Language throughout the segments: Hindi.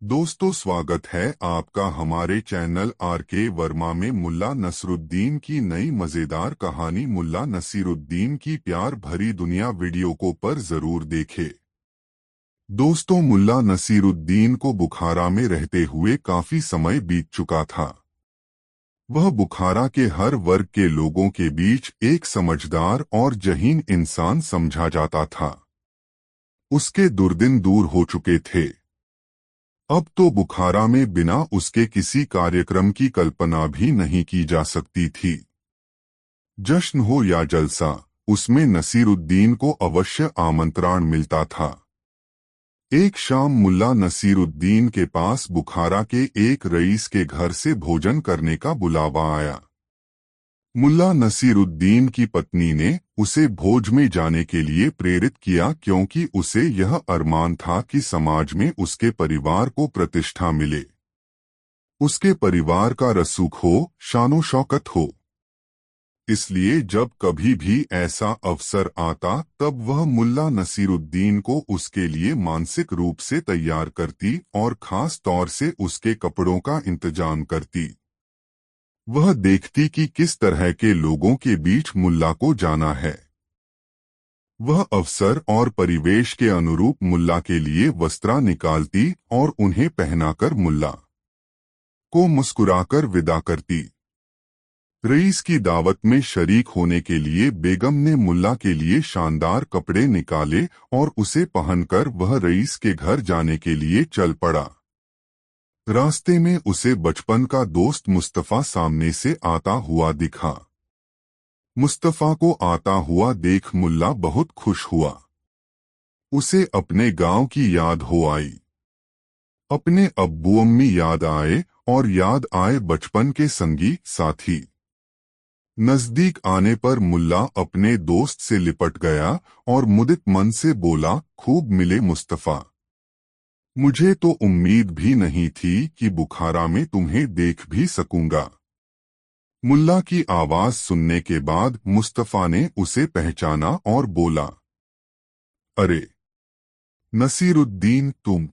दोस्तों, स्वागत है आपका हमारे चैनल आर.के. वर्मा में मुल्ला नसरुद्दीन की नई मजेदार कहानी मुल्ला नसीरुद्दीन की प्यार भरी दुनिया वीडियो को पर जरूर देखें। दोस्तों, मुल्ला नसीरुद्दीन को बुखारा में रहते हुए काफी समय बीत चुका था। वह बुखारा के हर वर्ग के लोगों के बीच एक समझदार और जहीन इंसान समझा जाता था। उसके दुर्दिन दूर हो चुके थे। अब तो बुखारा में बिना उसके किसी कार्यक्रम की कल्पना भी नहीं की जा सकती थी। जश्न हो या जलसा, उसमें नसीरुद्दीन को अवश्य आमंत्रण मिलता था। एक शाम मुल्ला नसीरुद्दीन के पास बुखारा के एक रईस के घर से भोजन करने का बुलावा आया। मुल्ला नसीरुद्दीन की पत्नी ने उसे भोज में जाने के लिए प्रेरित किया, क्योंकि उसे यह अरमान था कि समाज में उसके परिवार को प्रतिष्ठा मिले, उसके परिवार का रसूख हो, शानो शौकत हो। इसलिए जब कभी भी ऐसा अवसर आता तब वह मुल्ला नसीरुद्दीन को उसके लिए मानसिक रूप से तैयार करती और खास तौर से उसके कपड़ों का इंतजाम करती। वह देखती कि किस तरह के लोगों के बीच मुल्ला को जाना है। वह अवसर और परिवेश के अनुरूप मुल्ला के लिए वस्त्र निकालती और उन्हें पहनाकर मुल्ला को मुस्कुराकर विदा करती। रईस की दावत में शरीक होने के लिए बेगम ने मुल्ला के लिए शानदार कपड़े निकाले और उसे पहनकर वह रईस के घर जाने के लिए चल पड़ा। रास्ते में उसे बचपन का दोस्त मुस्तफा सामने से आता हुआ दिखा। मुस्तफा को आता हुआ देख मुल्ला बहुत खुश हुआ। उसे अपने गांव की याद हो आई। अपने अब्बू अम्मी याद आए और याद आए बचपन के संगी साथी। नजदीक आने पर मुल्ला अपने दोस्त से लिपट गया और मुदित मन से बोला, खूब मिले मुस्तफा। मुझे तो उम्मीद भी नहीं थी कि बुखारा में तुम्हें देख भी सकूंगा। मुल्ला की आवाज सुनने के बाद मुस्तफा ने उसे पहचाना और बोला, अरे नसीरुद्दीन तुम।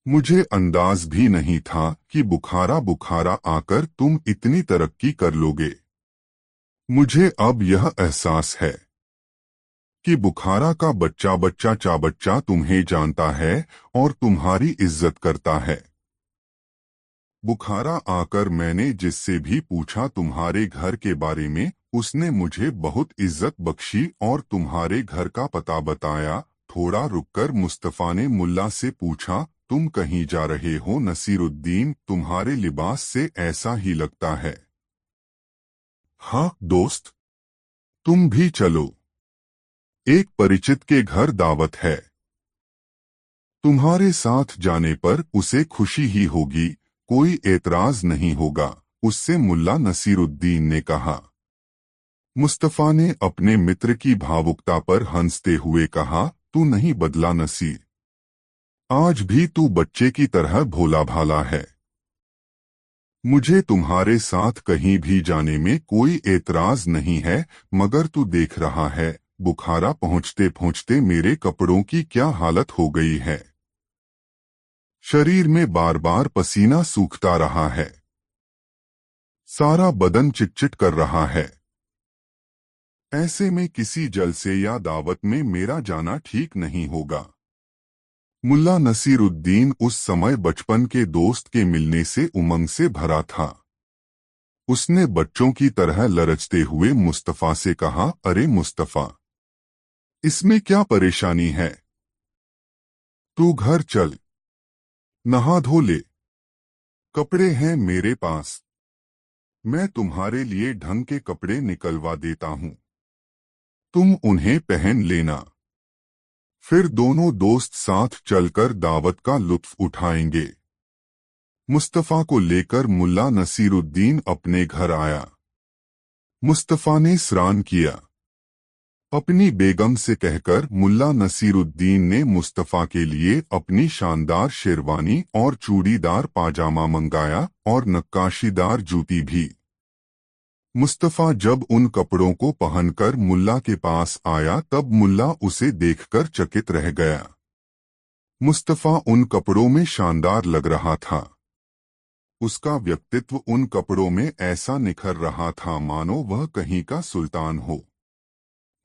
मुझे अंदाज भी नहीं था कि बुखारा आकर तुम इतनी तरक्की कर लोगे। मुझे अब यह एहसास है कि बुखारा का बच्चा चाबच्चा तुम्हें जानता है और तुम्हारी इज्जत करता है। बुखारा आकर मैंने जिससे भी पूछा तुम्हारे घर के बारे में, उसने मुझे बहुत इज्जत बख्शी और तुम्हारे घर का पता बताया। थोड़ा रुककर मुस्तफा ने मुल्ला से पूछा, तुम कहीं जा रहे हो नसीरुद्दीन? तुम्हारे लिबास से ऐसा ही लगता है। हाँ दोस्त, तुम भी चलो, एक परिचित के घर दावत है। तुम्हारे साथ जाने पर उसे खुशी ही होगी, कोई एतराज नहीं होगा, उससे मुल्ला नसीरुद्दीन ने कहा। मुस्तफा ने अपने मित्र की भावुकता पर हंसते हुए कहा, तू नहीं बदला नसीर, आज भी तू बच्चे की तरह भोला भाला है। मुझे तुम्हारे साथ कहीं भी जाने में कोई एतराज नहीं है, मगर तू देख रहा है बुखारा पहुंचते पहुंचते मेरे कपड़ों की क्या हालत हो गई है। शरीर में बार बार पसीना सूखता रहा है, सारा बदन चिटचिट कर रहा है। ऐसे में किसी जलसे या दावत में मेरा जाना ठीक नहीं होगा। मुल्ला नसीरुद्दीन उस समय बचपन के दोस्त के मिलने से उमंग से भरा था। उसने बच्चों की तरह लरचते हुए मुस्तफा से कहा, अरे मुस्तफा, इसमें क्या परेशानी है? तू घर चल, नहा धो ले, कपड़े हैं मेरे पास, मैं तुम्हारे लिए ढंग के कपड़े निकलवा देता हूं, तुम उन्हें पहन लेना। फिर दोनों दोस्त साथ चलकर दावत का लुत्फ उठाएंगे। मुस्तफा को लेकर मुल्ला नसीरुद्दीन अपने घर आया। मुस्तफा ने स्नान किया। अपनी बेगम से कहकर मुल्ला नसीरुद्दीन ने मुस्तफा के लिए अपनी शानदार शेरवानी और चूड़ीदार पाजामा मंगाया और नक्काशीदार जूती भी। मुस्तफा जब उन कपड़ों को पहनकर मुल्ला के पास आया तब मुल्ला उसे देखकर चकित रह गया। मुस्तफा उन कपड़ों में शानदार लग रहा था। उसका व्यक्तित्व उन कपड़ों में ऐसा निखर रहा था मानो वह कहीं का सुल्तान हो।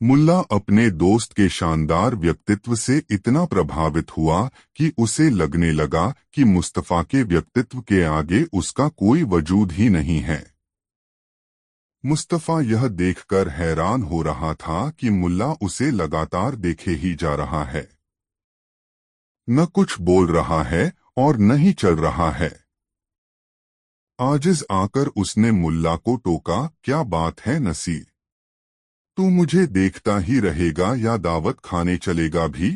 मुल्ला अपने दोस्त के शानदार व्यक्तित्व से इतना प्रभावित हुआ कि उसे लगने लगा कि मुस्तफा के व्यक्तित्व के आगे उसका कोई वजूद ही नहीं है। मुस्तफा यह देखकर हैरान हो रहा था कि मुल्ला उसे लगातार देखे ही जा रहा है, न कुछ बोल रहा है और न ही चल रहा है। आजिज आकर उसने मुल्ला को टोका, क्या बात है नसीर, तू मुझे देखता ही रहेगा या दावत खाने चलेगा भी?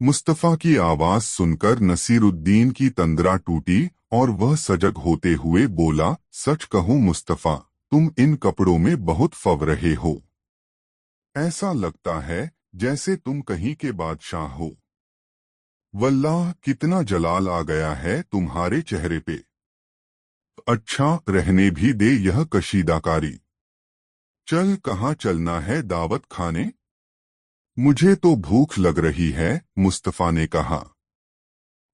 मुस्तफा की आवाज सुनकर नसीरुद्दीन की तंद्रा टूटी और वह सजग होते हुए बोला, सच कहूं मुस्तफा, तुम इन कपड़ों में बहुत फव रहे हो। ऐसा लगता है जैसे तुम कहीं के बादशाह हो। वल्लाह कितना जलाल आ गया है तुम्हारे चेहरे पे। अच्छा रहने भी दे यह कशीदाकारी। चल कहाँ चलना है दावत खाने? मुझे तो भूख लग रही है, मुस्तफा ने कहा।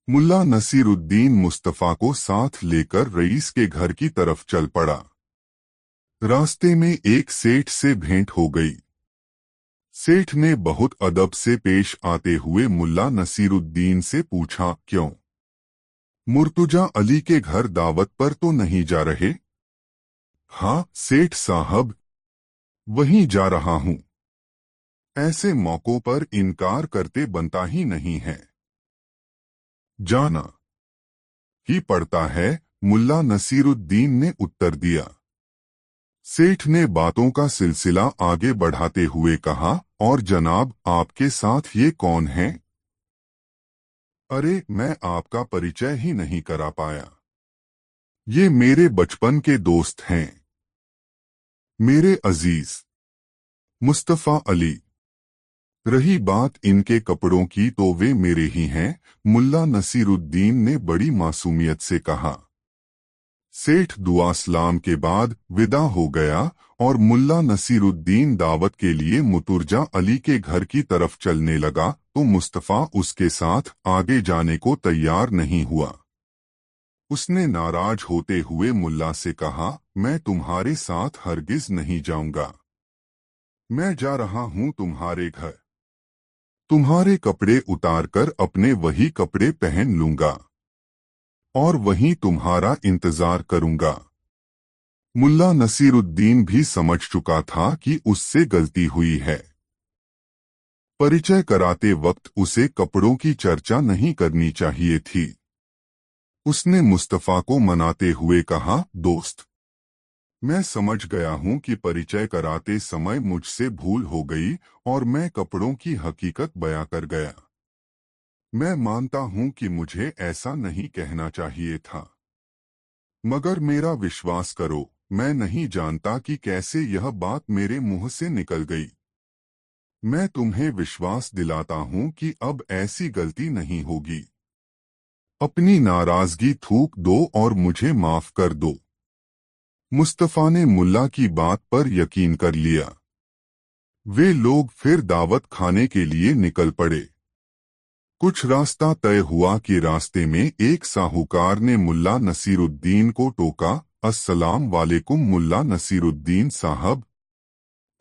मुल्ला नसीरुद्दीन मुस्तफा को साथ लेकर रईस के घर की तरफ चल पड़ा। रास्ते में एक सेठ से भेंट हो गई। सेठ ने बहुत अदब से पेश आते हुए मुल्ला नसीरुद्दीन से पूछा, क्यों? मुर्तुजा अली के घर दावत पर तो नहीं जा रहे? हाँ सेठ साहब, वहीं जा रहा हूँ। ऐसे मौकों पर इनकार करते बनता ही नहीं है। जाना ही पड़ता है, मुल्ला नसीरुद्दीन ने उत्तर दिया। सेठ ने बातों का सिलसिला आगे बढ़ाते हुए कहा, और जनाब आपके साथ ये कौन है? अरे मैं आपका परिचय ही नहीं करा पाया। ये मेरे बचपन के दोस्त हैं, मेरे अजीज मुस्तफा अली। रही बात इनके कपड़ों की तो वे मेरे ही हैं, मुल्ला नसीरुद्दीन ने बड़ी मासूमियत से कहा। सेठ दुआ सलाम के बाद विदा हो गया और मुल्ला नसीरुद्दीन दावत के लिए मुतुर्जा अली के घर की तरफ चलने लगा तो मुस्तफा उसके साथ आगे जाने को तैयार नहीं हुआ। उसने नाराज होते हुए मुल्ला से कहा, मैं तुम्हारे साथ हरगिज नहीं जाऊंगा। मैं जा रहा हूं तुम्हारे घर। तुम्हारे कपड़े उतारकर अपने वही कपड़े पहन लूंगा और वहीं तुम्हारा इंतजार करूंगा। मुल्ला नसीरुद्दीन भी समझ चुका था कि उससे गलती हुई है। परिचय कराते वक्त उसे कपड़ों की चर्चा नहीं करनी चाहिए थी। उसने मुस्तफा को मनाते हुए कहा, दोस्त, मैं समझ गया हूं कि परिचय कराते समय मुझसे भूल हो गई और मैं कपड़ों की हकीकत बयां कर गया। मैं मानता हूं कि मुझे ऐसा नहीं कहना चाहिए था, मगर मेरा विश्वास करो, मैं नहीं जानता कि कैसे यह बात मेरे मुंह से निकल गई। मैं तुम्हें विश्वास दिलाता हूं कि अब ऐसी गलती नहीं होगी। अपनी नाराजगी थूक दो और मुझे माफ कर दो। मुस्तफा ने मुल्ला की बात पर यकीन कर लिया। वे लोग फिर दावत खाने के लिए निकल पड़े। कुछ रास्ता तय हुआ कि रास्ते में एक साहूकार ने मुल्ला नसीरुद्दीन को टोका, अस्सलाम वालेकुम मुल्ला नसीरुद्दीन साहब,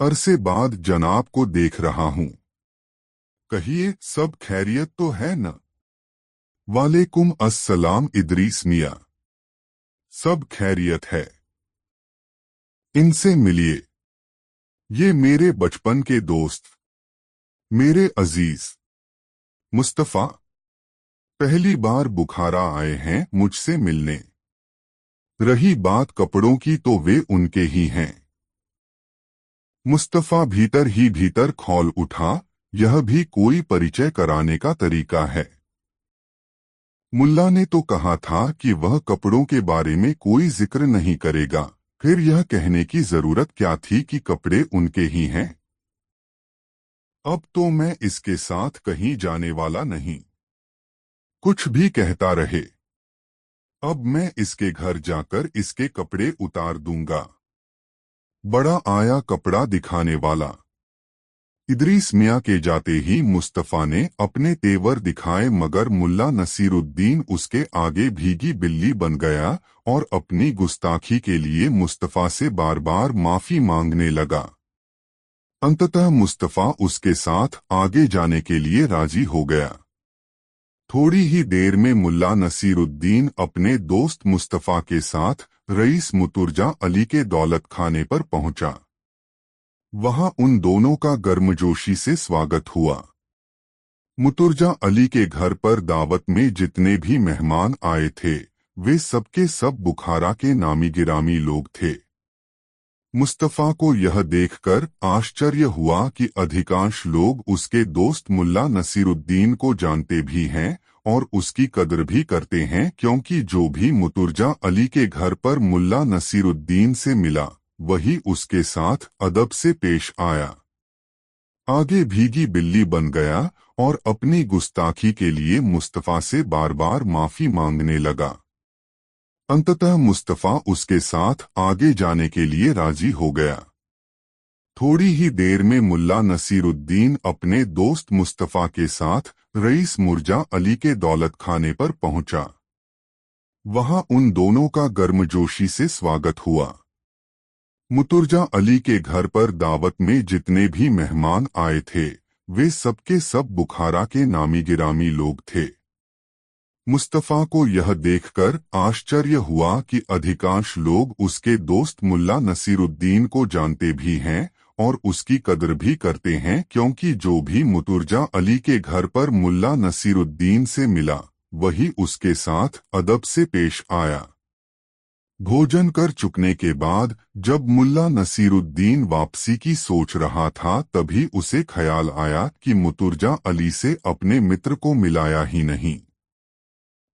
अरसे बाद जनाब को देख रहा हूँ। कहिए सब खैरियत तो है न? वालेकुम अस्सलाम इदरीस मियाँ, सब खैरियत है। इनसे मिलिए, ये मेरे बचपन के दोस्त, मेरे अजीज मुस्तफा, पहली बार बुखारा आए हैं मुझसे मिलने। रही बात कपड़ों की तो वे उनके ही हैं। मुस्तफा भीतर ही भीतर खौल उठा, यह भी कोई परिचय कराने का तरीका है। मुल्ला ने तो कहा था कि वह कपड़ों के बारे में कोई जिक्र नहीं करेगा, फिर यह कहने की जरूरत क्या थी कि कपड़े उनके ही हैं। अब तो मैं इसके साथ कहीं जाने वाला नहीं। कुछ भी कहता रहे, अब मैं इसके घर जाकर इसके कपड़े उतार दूंगा। बड़ा आया कपड़ा दिखाने वाला। इदरीस मियाँ के जाते ही मुस्तफ़ा ने अपने तेवर दिखाए, मगर मुल्ला नसीरुद्दीन उसके आगे भीगी बिल्ली बन गया और अपनी गुस्ताखी के लिए मुस्तफ़ा से बार बार माफ़ी मांगने लगा। अंततः मुस्तफ़ा उसके साथ आगे जाने के लिए राजी हो गया। थोड़ी ही देर में मुल्ला नसीरुद्दीन अपने दोस्त मुस्तफ़ा के साथ रईस मुतुर्जा अली के दौलत खाने पर पहुंचा। वहां उन दोनों का गर्मजोशी से स्वागत हुआ। मुतुर्जा अली के घर पर दावत में जितने भी मेहमान आए थे, वे सबके सब बुखारा के नामी गिरामी लोग थे। मुस्तफ़ा को यह देखकर आश्चर्य हुआ कि अधिकांश लोग उसके दोस्त मुल्ला नसीरुद्दीन को जानते भी हैं और उसकी कदर भी करते हैं, क्योंकि जो भी मुतुर्जा अली के घर पर मुल्ला नसीरुद्दीन से मिला, वही उसके साथ अदब से पेश आया। आगे भीगी बिल्ली बन गया और अपनी गुस्ताखी के लिए मुस्तफ़ा से बार बार माफ़ी मांगने लगा। अंततः मुस्तफ़ा उसके साथ आगे जाने के लिए राजी हो गया। थोड़ी ही देर में मुल्ला नसीरुद्दीन अपने दोस्त मुस्तफ़ा के साथ रईस मुर्जा अली के दौलत खाने पर पहुंचा। वहां उन दोनों का गर्मजोशी से स्वागत हुआ। मुतुर्जा अली के घर पर दावत में जितने भी मेहमान आए थे, वे सबके सब बुखारा के नामी गिरामी लोग थे। मुस्तफ़ा को यह देखकर आश्चर्य हुआ कि अधिकांश लोग उसके दोस्त मुल्ला नसीरुद्दीन को जानते भी हैं और उसकी कदर भी करते हैं, क्योंकि जो भी मुतुर्जा अली के घर पर मुल्ला नसीरुद्दीन से मिला, वही उसके साथ अदब से पेश आया। भोजन कर चुकने के बाद जब मुल्ला नसीरुद्दीन वापसी की सोच रहा था, तभी उसे ख्याल आया कि मुतुर्जा अली से अपने मित्र को मिलाया ही नहीं।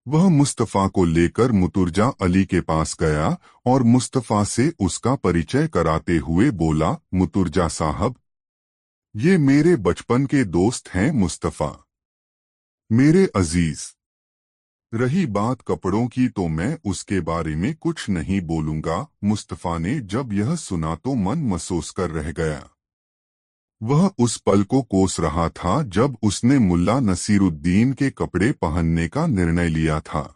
वह मुस्तफ़ा को लेकर मुतुर्जा अली के पास गया और मुस्तफ़ा से उसका परिचय कराते हुए बोला, मुतुर्जा साहब, ये मेरे बचपन के दोस्त हैं मुस्तफ़ा, मेरे अजीज। रही बात कपड़ों की तो मैं उसके बारे में कुछ नहीं बोलूंगा। मुस्तफ़ा ने जब यह सुना तो मन महसूस कर रह गया। वह उस पल को कोस रहा था जब उसने मुल्ला नसीरुद्दीन के कपड़े पहनने का निर्णय लिया था।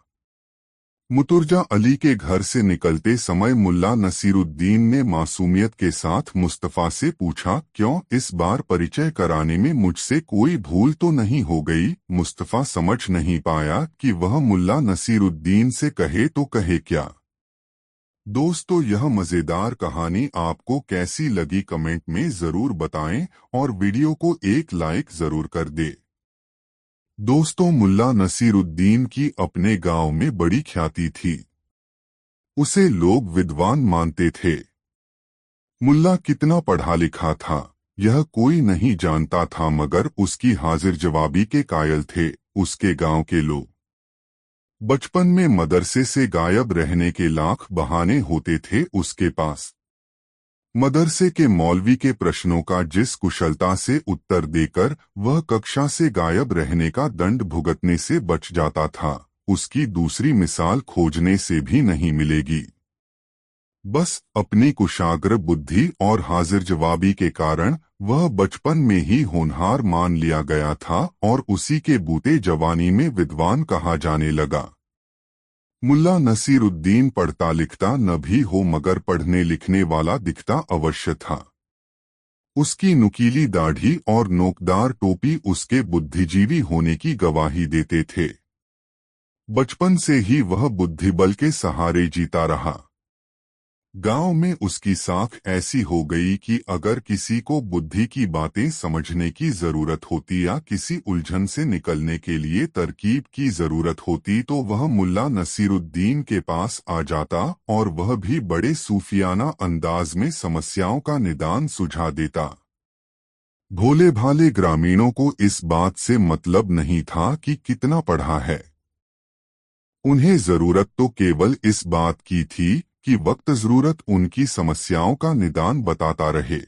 मुतुर्जा अली के घर से निकलते समय मुल्ला नसीरुद्दीन ने मासूमियत के साथ मुस्तफ़ा से पूछा, क्यों इस बार परिचय कराने में मुझसे कोई भूल तो नहीं हो गई? मुस्तफ़ा समझ नहीं पाया कि वह मुल्ला नसीरुद्दीन से कहे तो कहे क्या। दोस्तों, यह मज़ेदार कहानी आपको कैसी लगी कमेंट में ज़रूर बताएं और वीडियो को एक लाइक ज़रूर कर दे। दोस्तों, मुल्ला नसीरुद्दीन की अपने गांव में बड़ी ख्याति थी। उसे लोग विद्वान मानते थे। मुल्ला कितना पढ़ा लिखा था, यह कोई नहीं जानता था, मगर उसकी हाजिर जवाबी के कायल थे उसके गांव के लोग। बचपन में मदरसे से गायब रहने के लाख बहाने होते थे उसके पास। मदरसे के मौलवी के प्रश्नों का जिस कुशलता से उत्तर देकर वह कक्षा से गायब रहने का दंड भुगतने से बच जाता था, उसकी दूसरी मिसाल खोजने से भी नहीं मिलेगी। बस अपनी कुशाग्र बुद्धि और हाजिर जवाबी के कारण वह बचपन में ही होनहार मान लिया गया था और उसी के बूते जवानी में विद्वान कहा जाने लगा। मुल्ला नसीरुद्दीन पढ़ता लिखता न भी हो, मगर पढ़ने लिखने वाला दिखता अवश्य था। उसकी नुकीली दाढ़ी और नोकदार टोपी उसके बुद्धिजीवी होने की गवाही देते थे। बचपन से ही वह बुद्धिबल के सहारे जीता रहा। गांव में उसकी साख ऐसी हो गई कि अगर किसी को बुद्धि की बातें समझने की जरूरत होती या किसी उलझन से निकलने के लिए तरकीब की जरूरत होती, तो वह मुल्ला नसीरुद्दीन के पास आ जाता और वह भी बड़े सूफियाना अंदाज में समस्याओं का निदान सुझा देता। भोले भाले ग्रामीणों को इस बात से मतलब नहीं था कि कितना पढ़ा है। उन्हें जरूरत तो केवल इस बात की थी कि वक्त जरूरत उनकी समस्याओं का निदान बताता रहे।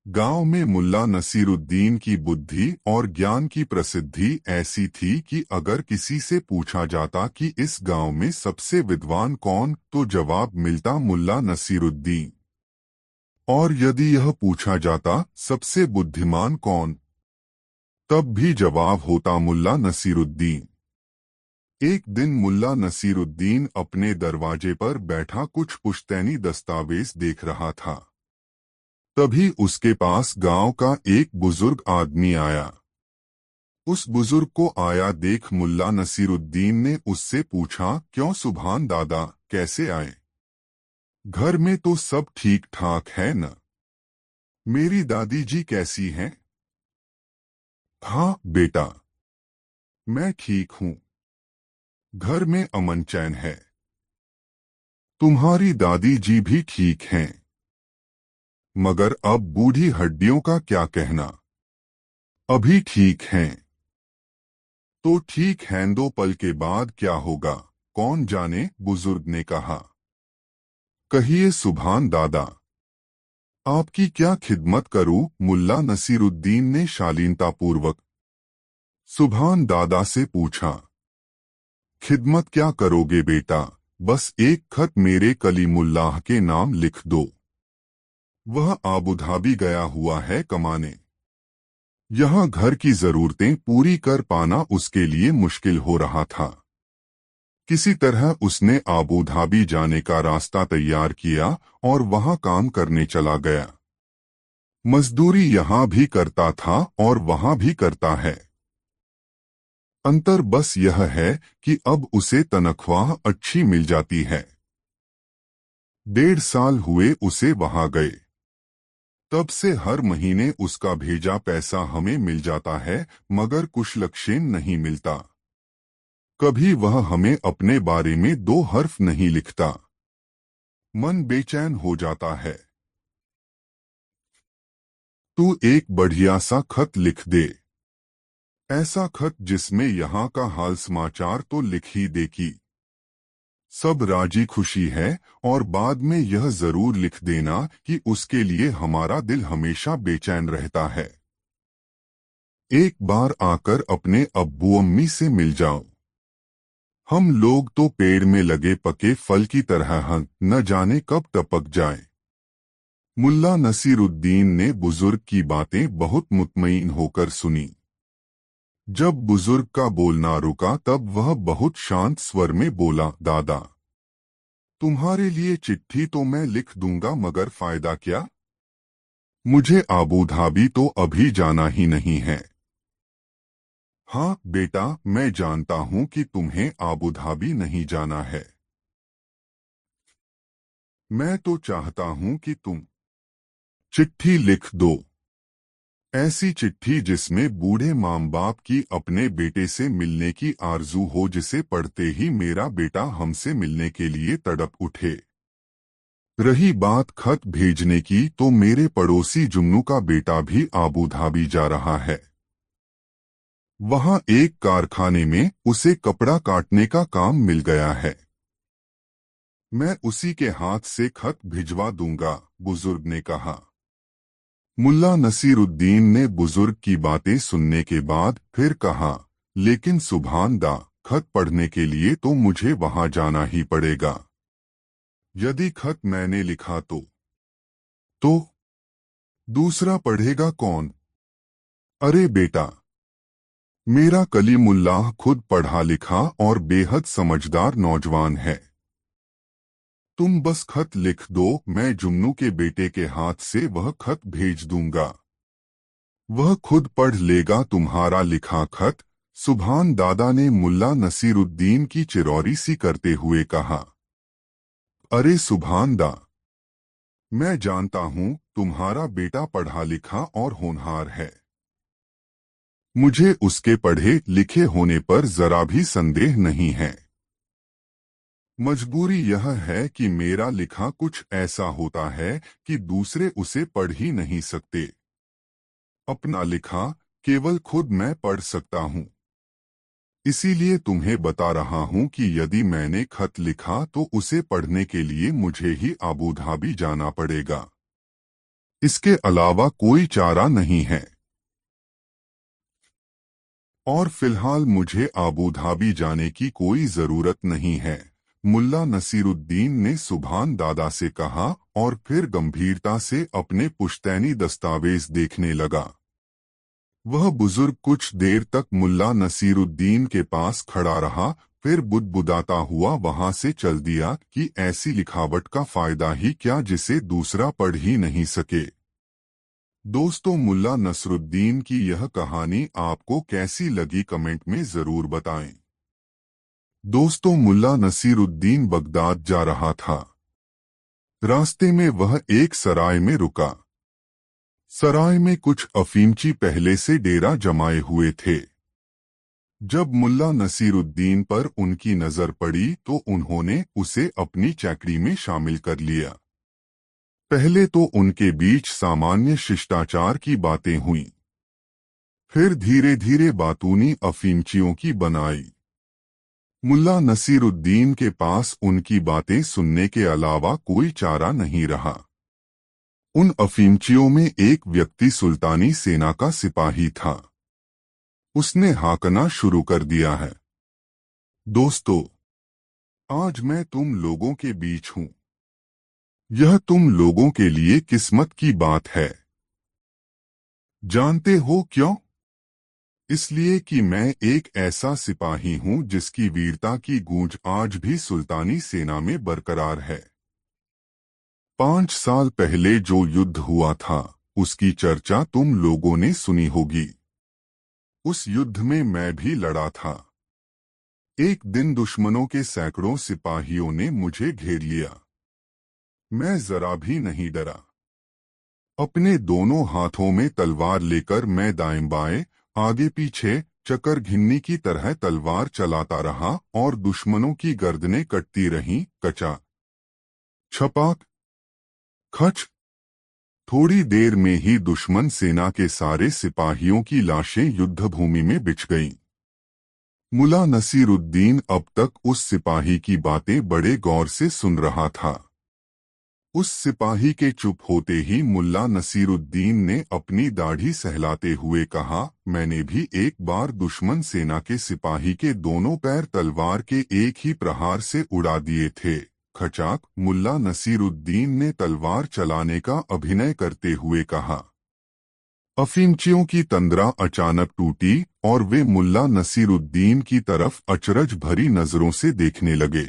गांव में मुल्ला नसीरुद्दीन की बुद्धि और ज्ञान की प्रसिद्धि ऐसी थी कि अगर किसी से पूछा जाता कि इस गांव में सबसे विद्वान कौन, तो जवाब मिलता मुल्ला नसीरुद्दीन। और यदि यह पूछा जाता सबसे बुद्धिमान कौन, तब भी जवाब होता मुल्ला नसीरुद्दीन। एक दिन मुल्ला नसीरुद्दीन अपने दरवाजे पर बैठा कुछ पुश्तैनी दस्तावेज देख रहा था। तभी उसके पास गांव का एक बुजुर्ग आदमी आया। उस बुजुर्ग को आया देख मुल्ला नसीरुद्दीन ने उससे पूछा, क्यों सुभान दादा, कैसे आए? घर में तो सब ठीक ठाक है न? मेरी दादी जी कैसी हैं? हाँ बेटा, मैं ठीक हूँ। घर में अमन चैन है। तुम्हारी दादी जी भी ठीक हैं। मगर अब बूढ़ी हड्डियों का क्या कहना? अभी ठीक हैं। तो ठीक हैं, 2 पल के बाद क्या होगा कौन जाने, बुजुर्ग ने कहा। कहिए सुभान दादा, आपकी क्या खिदमत करूं? मुल्ला नसीरुद्दीन ने शालीनतापूर्वक सुभान दादा से पूछा। खिदमत क्या करोगे बेटा, बस एक खत मेरे कलीमुल्लाह के नाम लिख दो। वह आबू धाबी गया हुआ है कमाने। यहाँ घर की जरूरतें पूरी कर पाना उसके लिए मुश्किल हो रहा था। किसी तरह उसने आबू धाबी जाने का रास्ता तैयार किया और वहाँ काम करने चला गया। मजदूरी यहाँ भी करता था और वहाँ भी करता है। अंतर बस यह है कि अब उसे तनख्वाह अच्छी मिल जाती है। 1.5 साल हुए उसे वहाँ गए। तब से हर महीने उसका भेजा पैसा हमें मिल जाता है, मगर कुशलक्षेम नहीं मिलता। कभी वह हमें अपने बारे में 2 हर्फ नहीं लिखता। मन बेचैन हो जाता है। तू एक बढ़िया सा खत लिख दे। ऐसा खत जिसमें यहाँ का हाल समाचार तो लिख ही दे कि सब राजी खुशी है, और बाद में यह जरूर लिख देना कि उसके लिए हमारा दिल हमेशा बेचैन रहता है। एक बार आकर अपने अब्बू अम्मी से मिल जाओ। हम लोग तो पेड़ में लगे पके फल की तरह हैं, न जाने कब टपक जाए। मुल्ला नसीरुद्दीन ने बुजुर्ग की बातें बहुत मुतमईन होकर सुनी। जब बुजुर्ग का बोलना रुका तब वह बहुत शांत स्वर में बोला, दादा, तुम्हारे लिए चिट्ठी तो मैं लिख दूंगा, मगर फायदा क्या? मुझे आबू धाबी तो अभी जाना ही नहीं है। हाँ बेटा, मैं जानता हूँ कि तुम्हें आबू धाबी नहीं जाना है। मैं तो चाहता हूँ कि तुम चिट्ठी लिख दो। ऐसी चिट्ठी जिसमें बूढ़े माँ बाप की अपने बेटे से मिलने की आरजू हो, जिसे पढ़ते ही मेरा बेटा हमसे मिलने के लिए तड़प उठे। रही बात खत भेजने की, तो मेरे पड़ोसी जुन्नू का बेटा भी आबू धाबी जा रहा है। वहां एक कारखाने में उसे कपड़ा काटने का काम मिल गया है। मैं उसी के हाथ से खत भिजवा दूंगा, बुजुर्ग ने कहा। मुल्ला नसीरुद्दीन ने बुजुर्ग की बातें सुनने के बाद फिर कहा, लेकिन सुभान दा, खत पढ़ने के लिए तो मुझे वहां जाना ही पड़ेगा। यदि खत मैंने लिखा तो दूसरा पढ़ेगा कौन? अरे बेटा, मेरा कलीमुल्लाह खुद पढ़ा लिखा और बेहद समझदार नौजवान है। तुम बस खत लिख दो, मैं जुन्नू के बेटे के हाथ से वह खत भेज दूंगा। वह खुद पढ़ लेगा तुम्हारा लिखा खत। सुभान दादा ने मुल्ला नसीरुद्दीन की चिरौरी सी करते हुए कहा। अरे सुभान दा, मैं जानता हूँ तुम्हारा बेटा पढ़ा लिखा और होनहार है। मुझे उसके पढ़े लिखे होने पर जरा भी संदेह नहीं है। मजबूरी यह है कि मेरा लिखा कुछ ऐसा होता है कि दूसरे उसे पढ़ ही नहीं सकते। अपना लिखा केवल खुद मैं पढ़ सकता हूँ। इसीलिए तुम्हें बता रहा हूँ कि यदि मैंने खत लिखा तो उसे पढ़ने के लिए मुझे ही आबू धाबी जाना पड़ेगा। इसके अलावा कोई चारा नहीं है। और फिलहाल मुझे आबू धाबी जाने की कोई जरूरत नहीं है। मुल्ला नसीरुद्दीन ने सुभान दादा से कहा और फिर गंभीरता से अपने पुश्तैनी दस्तावेज देखने लगा। वह बुजुर्ग कुछ देर तक मुल्ला नसीरुद्दीन के पास खड़ा रहा, फिर बुदबुदाता हुआ वहां से चल दिया कि ऐसी लिखावट का फायदा ही क्या जिसे दूसरा पढ़ ही नहीं सके। दोस्तों, मुल्ला नसरुद्दीन की यह कहानी आपको कैसी लगी कमेंट में जरूर बताएं। दोस्तों, मुल्ला नसीरुद्दीन बगदाद जा रहा था। रास्ते में वह एक सराय में रुका। सराय में कुछ अफीमची पहले से डेरा जमाए हुए थे। जब मुल्ला नसीरुद्दीन पर उनकी नजर पड़ी तो उन्होंने उसे अपनी चैकड़ी में शामिल कर लिया। पहले तो उनके बीच सामान्य शिष्टाचार की बातें हुईं, फिर धीरे धीरे बातूनी अफीमचियों की बनाई। मुल्ला नसीरुद्दीन के पास उनकी बातें सुनने के अलावा कोई चारा नहीं रहा। उन अफीमचियों में एक व्यक्ति सुल्तानी सेना का सिपाही था। उसने हाकना शुरू कर दिया है। दोस्तों, आज मैं तुम लोगों के बीच हूं। यह तुम लोगों के लिए किस्मत की बात है। जानते हो क्यों? इसलिए कि मैं एक ऐसा सिपाही हूं जिसकी वीरता की गूंज आज भी सुल्तानी सेना में बरकरार है। 5 साल पहले जो युद्ध हुआ था उसकी चर्चा तुम लोगों ने सुनी होगी। उस युद्ध में मैं भी लड़ा था। एक दिन दुश्मनों के सैकड़ों सिपाहियों ने मुझे घेर लिया। मैं जरा भी नहीं डरा। अपने दोनों हाथों में तलवार लेकर मैं दाएं बाएं, आगे पीछे चक्कर घिन्नी की तरह तलवार चलाता रहा और दुश्मनों की गर्दनें कटती रहीं। कचा छपाक खच। थोड़ी देर में ही दुश्मन सेना के सारे सिपाहियों की लाशें युद्धभूमि में बिछ गईं। मुल्ला नसीरुद्दीन अब तक उस सिपाही की बातें बड़े गौर से सुन रहा था। उस सिपाही के चुप होते ही मुल्ला नसीरुद्दीन ने अपनी दाढ़ी सहलाते हुए कहा, मैंने भी एक बार दुश्मन सेना के सिपाही के दोनों पैर तलवार के एक ही प्रहार से उड़ा दिए थे। खचाक। मुल्ला नसीरुद्दीन ने तलवार चलाने का अभिनय करते हुए कहा। अफीमचियों की तंद्रा अचानक टूटी और वे मुल्ला नसीरुद्दीन की तरफ अचरज भरी नजरों से देखने लगे।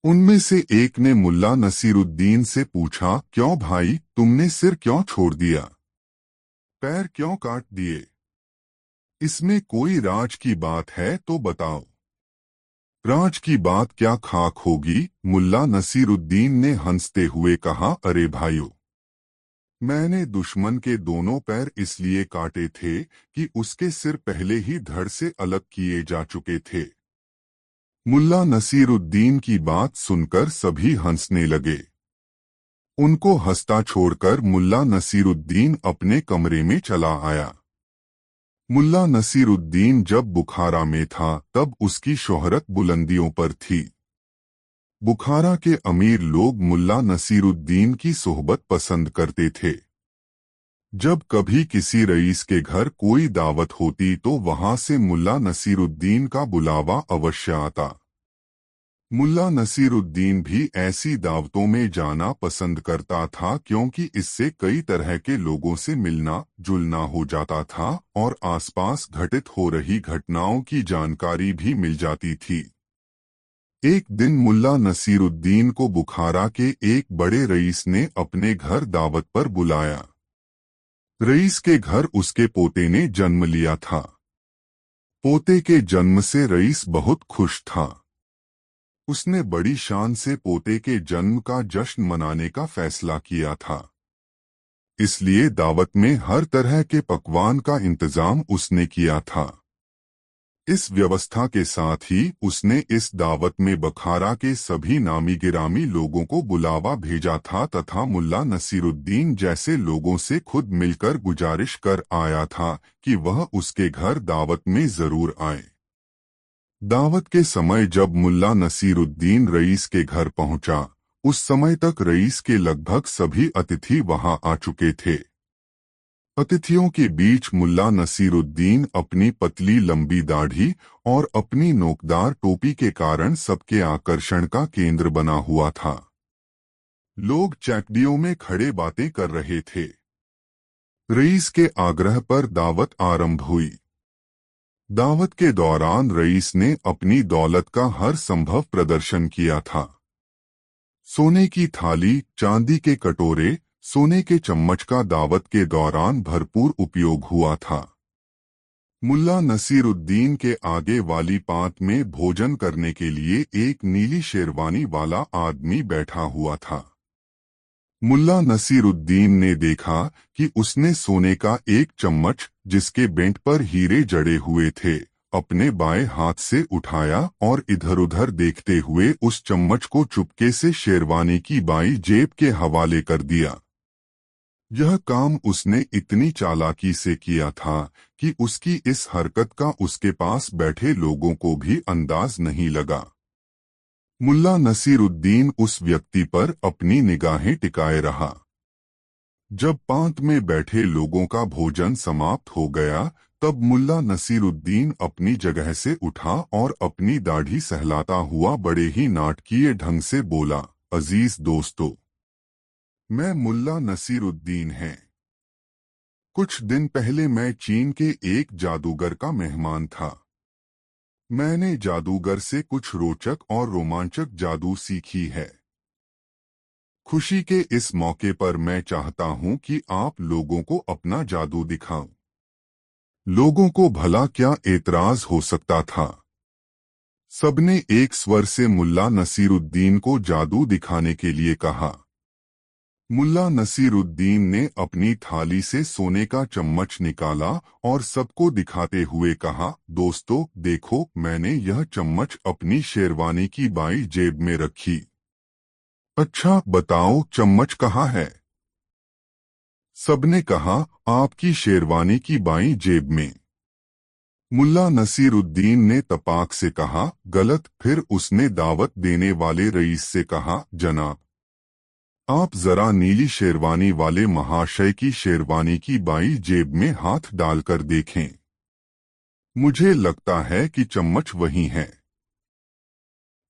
उनमें से एक ने मुल्ला नसीरुद्दीन से पूछा, क्यों भाई, तुमने सिर क्यों छोड़ दिया? पैर क्यों काट दिए? इसमें कोई राज की बात है तो बताओ। राज की बात क्या खाक होगी? मुल्ला नसीरुद्दीन ने हंसते हुए कहा, अरे भाइयों, मैंने दुश्मन के दोनों पैर इसलिए काटे थे कि उसके सिर पहले ही धड़ से अलग किए जा चुके थे। मुल्ला नसीरुद्दीन की बात सुनकर सभी हंसने लगे। उनको हंसता छोड़कर मुल्ला नसीरुद्दीन अपने कमरे में चला आया। मुल्ला नसीरुद्दीन जब बुखारा में था तब उसकी शोहरत बुलंदियों पर थी। बुखारा के अमीर लोग मुल्ला नसीरुद्दीन की सोहबत पसंद करते थे। जब कभी किसी रईस के घर कोई दावत होती तो वहां से मुल्ला नसीरुद्दीन का बुलावा अवश्य आता। मुल्ला नसीरुद्दीन भी ऐसी दावतों में जाना पसंद करता था क्योंकि इससे कई तरह के लोगों से मिलना जुलना हो जाता था और आसपास घटित हो रही घटनाओं की जानकारी भी मिल जाती थी। एक दिन मुल्ला नसीरुद्दीन को बुखारा के एक बड़े रईस ने अपने घर दावत पर बुलाया। रईस के घर उसके पोते ने जन्म लिया था। पोते के जन्म से रईस बहुत खुश था। उसने बड़ी शान से पोते के जन्म का जश्न मनाने का फैसला किया था। इसलिए दावत में हर तरह के पकवान का इंतजाम उसने किया था। इस व्यवस्था के साथ ही उसने इस दावत में बुखारा के सभी नामी गिरामी लोगों को बुलावा भेजा था तथा मुल्ला नसीरुद्दीन जैसे लोगों से खुद मिलकर गुजारिश कर आया था कि वह उसके घर दावत में जरूर आए। दावत के समय जब मुल्ला नसीरुद्दीन रईस के घर पहुंचा, उस समय तक रईस के लगभग सभी अतिथि वहां आ चुके थे। अतिथियों के बीच मुल्ला नसीरुद्दीन अपनी पतली लंबी दाढ़ी और अपनी नोकदार टोपी के कारण सबके आकर्षण का केंद्र बना हुआ था। लोग चैकडियों में खड़े बातें कर रहे थे। रईस के आग्रह पर दावत आरंभ हुई। दावत के दौरान रईस ने अपनी दौलत का हर संभव प्रदर्शन किया था। सोने की थाली, चांदी के कटोरे, सोने के चम्मच का दावत के दौरान भरपूर उपयोग हुआ था। मुल्ला नसीरुद्दीन के आगे वाली पांत में भोजन करने के लिए एक नीली शेरवानी वाला आदमी बैठा हुआ था। मुल्ला नसीरुद्दीन ने देखा कि उसने सोने का एक चम्मच, जिसके बेंट पर हीरे जड़े हुए थे, अपने बाएं हाथ से उठाया और इधर-उधर देखते हुए उस चम्मच को चुपके से शेरवानी की बाईं जेब के हवाले कर दिया। यह काम उसने इतनी चालाकी से किया था कि उसकी इस हरकत का उसके पास बैठे लोगों को भी अंदाज नहीं लगा। मुल्ला नसीरुद्दीन उस व्यक्ति पर अपनी निगाहें टिकाए रहा। जब पांत में बैठे लोगों का भोजन समाप्त हो गया, तब मुल्ला नसीरुद्दीन अपनी जगह से उठा और अपनी दाढ़ी सहलाता हुआ बड़े ही नाटकीय ढंग से बोला, अजीज दोस्तों, मैं मुल्ला नसीरुद्दीन हैं। कुछ दिन पहले मैं चीन के एक जादूगर का मेहमान था। मैंने जादूगर से कुछ रोचक और रोमांचक जादू सीखी है। खुशी के इस मौके पर मैं चाहता हूं कि आप लोगों को अपना जादू दिखाऊं। लोगों को भला क्या एतराज हो सकता था। सबने एक स्वर से मुल्ला नसीरुद्दीन को जादू दिखाने के लिए कहा। मुल्ला नसीरुद्दीन ने अपनी थाली से सोने का चम्मच निकाला और सबको दिखाते हुए कहा, दोस्तों देखो, मैंने यह चम्मच अपनी शेरवानी की बाईं जेब में रखी। अच्छा बताओ, चम्मच कहाँ है? सबने कहा, आपकी शेरवानी की बाईं जेब में। मुल्ला नसीरुद्दीन ने तपाक से कहा, गलत। फिर उसने दावत देने वाले रईस से कहा, जनाब, आप जरा नीली शेरवानी वाले महाशय की शेरवानी की बाईं जेब में हाथ डालकर देखें। मुझे लगता है कि चम्मच वही है।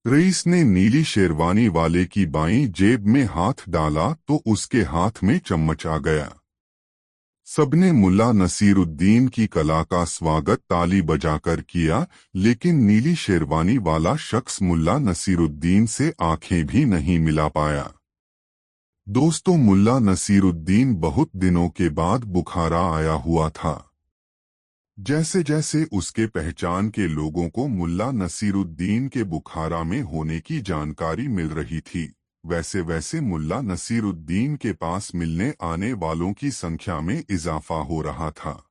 रईस ने नीली शेरवानी वाले की बाईं जेब में हाथ डाला तो उसके हाथ में चम्मच आ गया। सबने मुल्ला नसीरुद्दीन की कला का स्वागत ताली बजाकर किया, लेकिन नीली शेरवानी वाला शख्स मुल्ला नसीरुद्दीन से आंखें भी नहीं मिला पाया। दोस्तों, मुल्ला नसीरुद्दीन बहुत दिनों के बाद बुखारा आया हुआ था। जैसे जैसे उसके पहचान के लोगों को मुल्ला नसीरुद्दीन के बुखारा में होने की जानकारी मिल रही थी, वैसे वैसे मुल्ला नसीरुद्दीन के पास मिलने आने वालों की संख्या में इजाफा हो रहा था।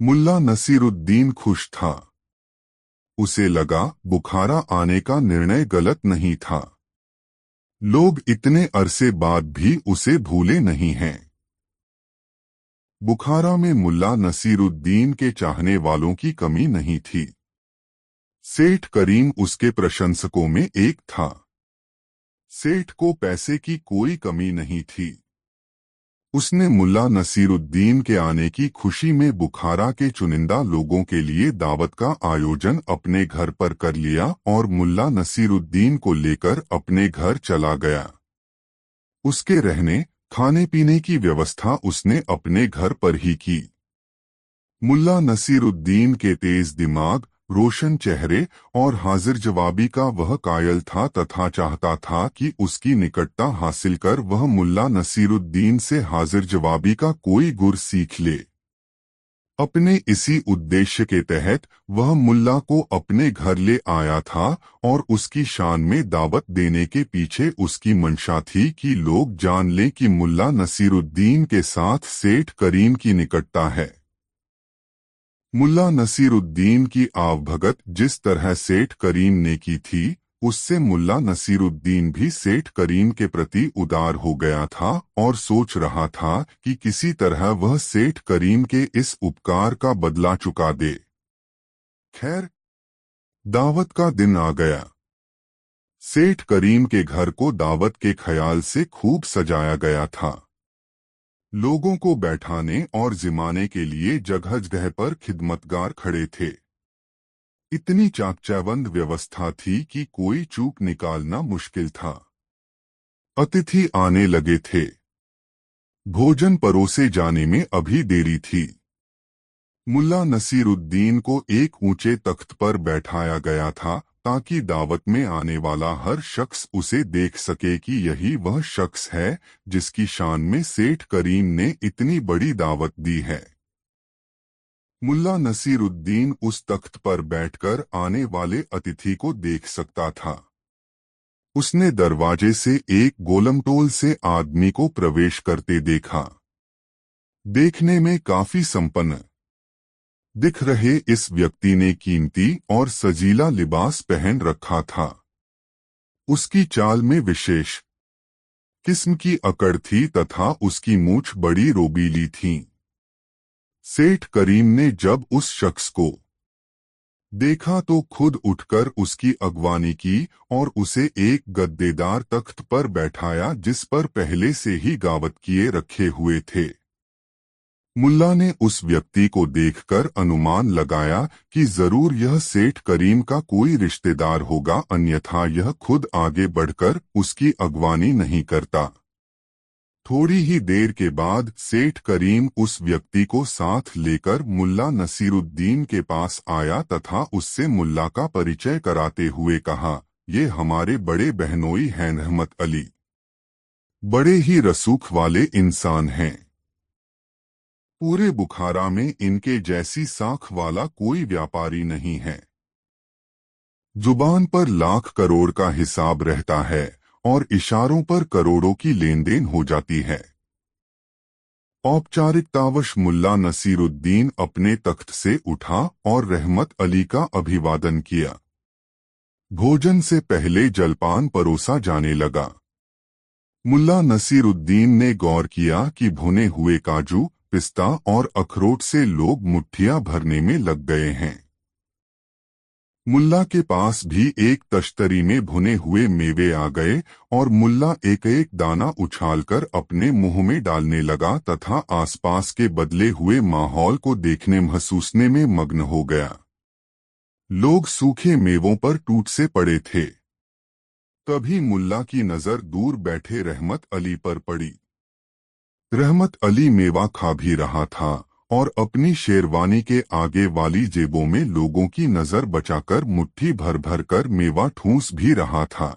मुल्ला नसीरुद्दीन खुश था। उसे लगा बुखारा आने का निर्णय गलत नहीं था। लोग इतने अरसे बाद भी उसे भूले नहीं हैं। बुखारा में मुल्ला नसीरुद्दीन के चाहने वालों की कमी नहीं थी। सेठ करीम उसके प्रशंसकों में एक था। सेठ को पैसे की कोई कमी नहीं थी। उसने मुल्ला नसीरुद्दीन के आने की खुशी में बुखारा के चुनिंदा लोगों के लिए दावत का आयोजन अपने घर पर कर लिया और मुल्ला नसीरुद्दीन को लेकर अपने घर चला गया। उसके रहने खाने पीने की व्यवस्था उसने अपने घर पर ही की। मुल्ला नसीरुद्दीन के तेज दिमाग, रोशन चेहरे और हाजिर जवाबी का वह कायल था तथा चाहता था कि उसकी निकटता हासिल कर वह मुल्ला नसीरुद्दीन से हाजिर जवाबी का कोई गुर सीख ले। अपने इसी उद्देश्य के तहत वह मुल्ला को अपने घर ले आया था और उसकी शान में दावत देने के पीछे उसकी मंशा थी कि लोग जान लें कि मुल्ला नसीरुद्दीन के साथ सेठ करीम की निकटता है। मुल्ला नसीरुद्दीन की आवभगत जिस तरह सेठ करीम ने की थी, उससे मुल्ला नसीरुद्दीन भी सेठ करीम के प्रति उदार हो गया था और सोच रहा था कि किसी तरह वह सेठ करीम के इस उपकार का बदला चुका दे। खैर, दावत का दिन आ गया। सेठ करीम के घर को दावत के ख्याल से खूब सजाया गया था। लोगों को बैठाने और जिमाने के लिए जगह जगह पर खिदमतगार खड़े थे। इतनी चाकचौबंद व्यवस्था थी कि कोई चूक निकालना मुश्किल था। अतिथि आने लगे थे। भोजन परोसे जाने में अभी देरी थी। मुल्ला नसीरुद्दीन को एक ऊंचे तख्त पर बैठाया गया था ताकि दावत में आने वाला हर शख्स उसे देख सके कि यही वह शख्स है जिसकी शान में सेठ करीम ने इतनी बड़ी दावत दी है। मुल्ला नसीरुद्दीन उस तख्त पर बैठकर आने वाले अतिथि को देख सकता था। उसने दरवाजे से एक गोलमटोल से आदमी को प्रवेश करते देखा। देखने में काफी संपन्न दिख रहे इस व्यक्ति ने कीमती और सजीला लिबास पहन रखा था। उसकी चाल में विशेष किस्म की अकड़ थी तथा उसकी मूंछ बड़ी रोबीली थी। सेठ करीम ने जब उस शख्स को देखा तो खुद उठकर उसकी अगवानी की और उसे एक गद्देदार तख्त पर बैठाया जिस पर पहले से ही गावत किए रखे हुए थे। मुल्ला ने उस व्यक्ति को देखकर अनुमान लगाया कि जरूर यह सेठ करीम का कोई रिश्तेदार होगा, अन्यथा यह खुद आगे बढ़कर उसकी अगवानी नहीं करता। थोड़ी ही देर के बाद सेठ करीम उस व्यक्ति को साथ लेकर मुल्ला नसीरुद्दीन के पास आया तथा उससे मुल्ला का परिचय कराते हुए कहा, ये हमारे बड़े बहनोई हैं रहमत अली। बड़े ही रसूख वाले इंसान हैं। पूरे बुखारा में इनके जैसी साख वाला कोई व्यापारी नहीं है। जुबान पर लाख करोड़ का हिसाब रहता है और इशारों पर करोड़ों की लेन देन हो जाती है। औपचारिकतावश मुल्ला नसीरुद्दीन अपने तख्त से उठा और रहमत अली का अभिवादन किया। भोजन से पहले जलपान परोसा जाने लगा। मुल्ला नसीरुद्दीन ने गौर किया कि भुने हुए काजू, पिस्ता और अखरोट से लोग मुट्ठियां भरने में लग गए हैं। मुल्ला के पास भी एक तश्तरी में भुने हुए मेवे आ गए और मुल्ला एक एक दाना उछालकर अपने मुंह में डालने लगा तथा आसपास के बदले हुए माहौल को देखने महसूसने में मग्न हो गया। लोग सूखे मेवों पर टूट से पड़े थे। तभी मुल्ला की नजर दूर बैठे रहमत अली पर पड़ी। रहमत अली मेवा खा भी रहा था और अपनी शेरवानी के आगे वाली जेबों में लोगों की नजर बचाकर मुट्ठी भर भर कर मेवा ठूंस भी रहा था।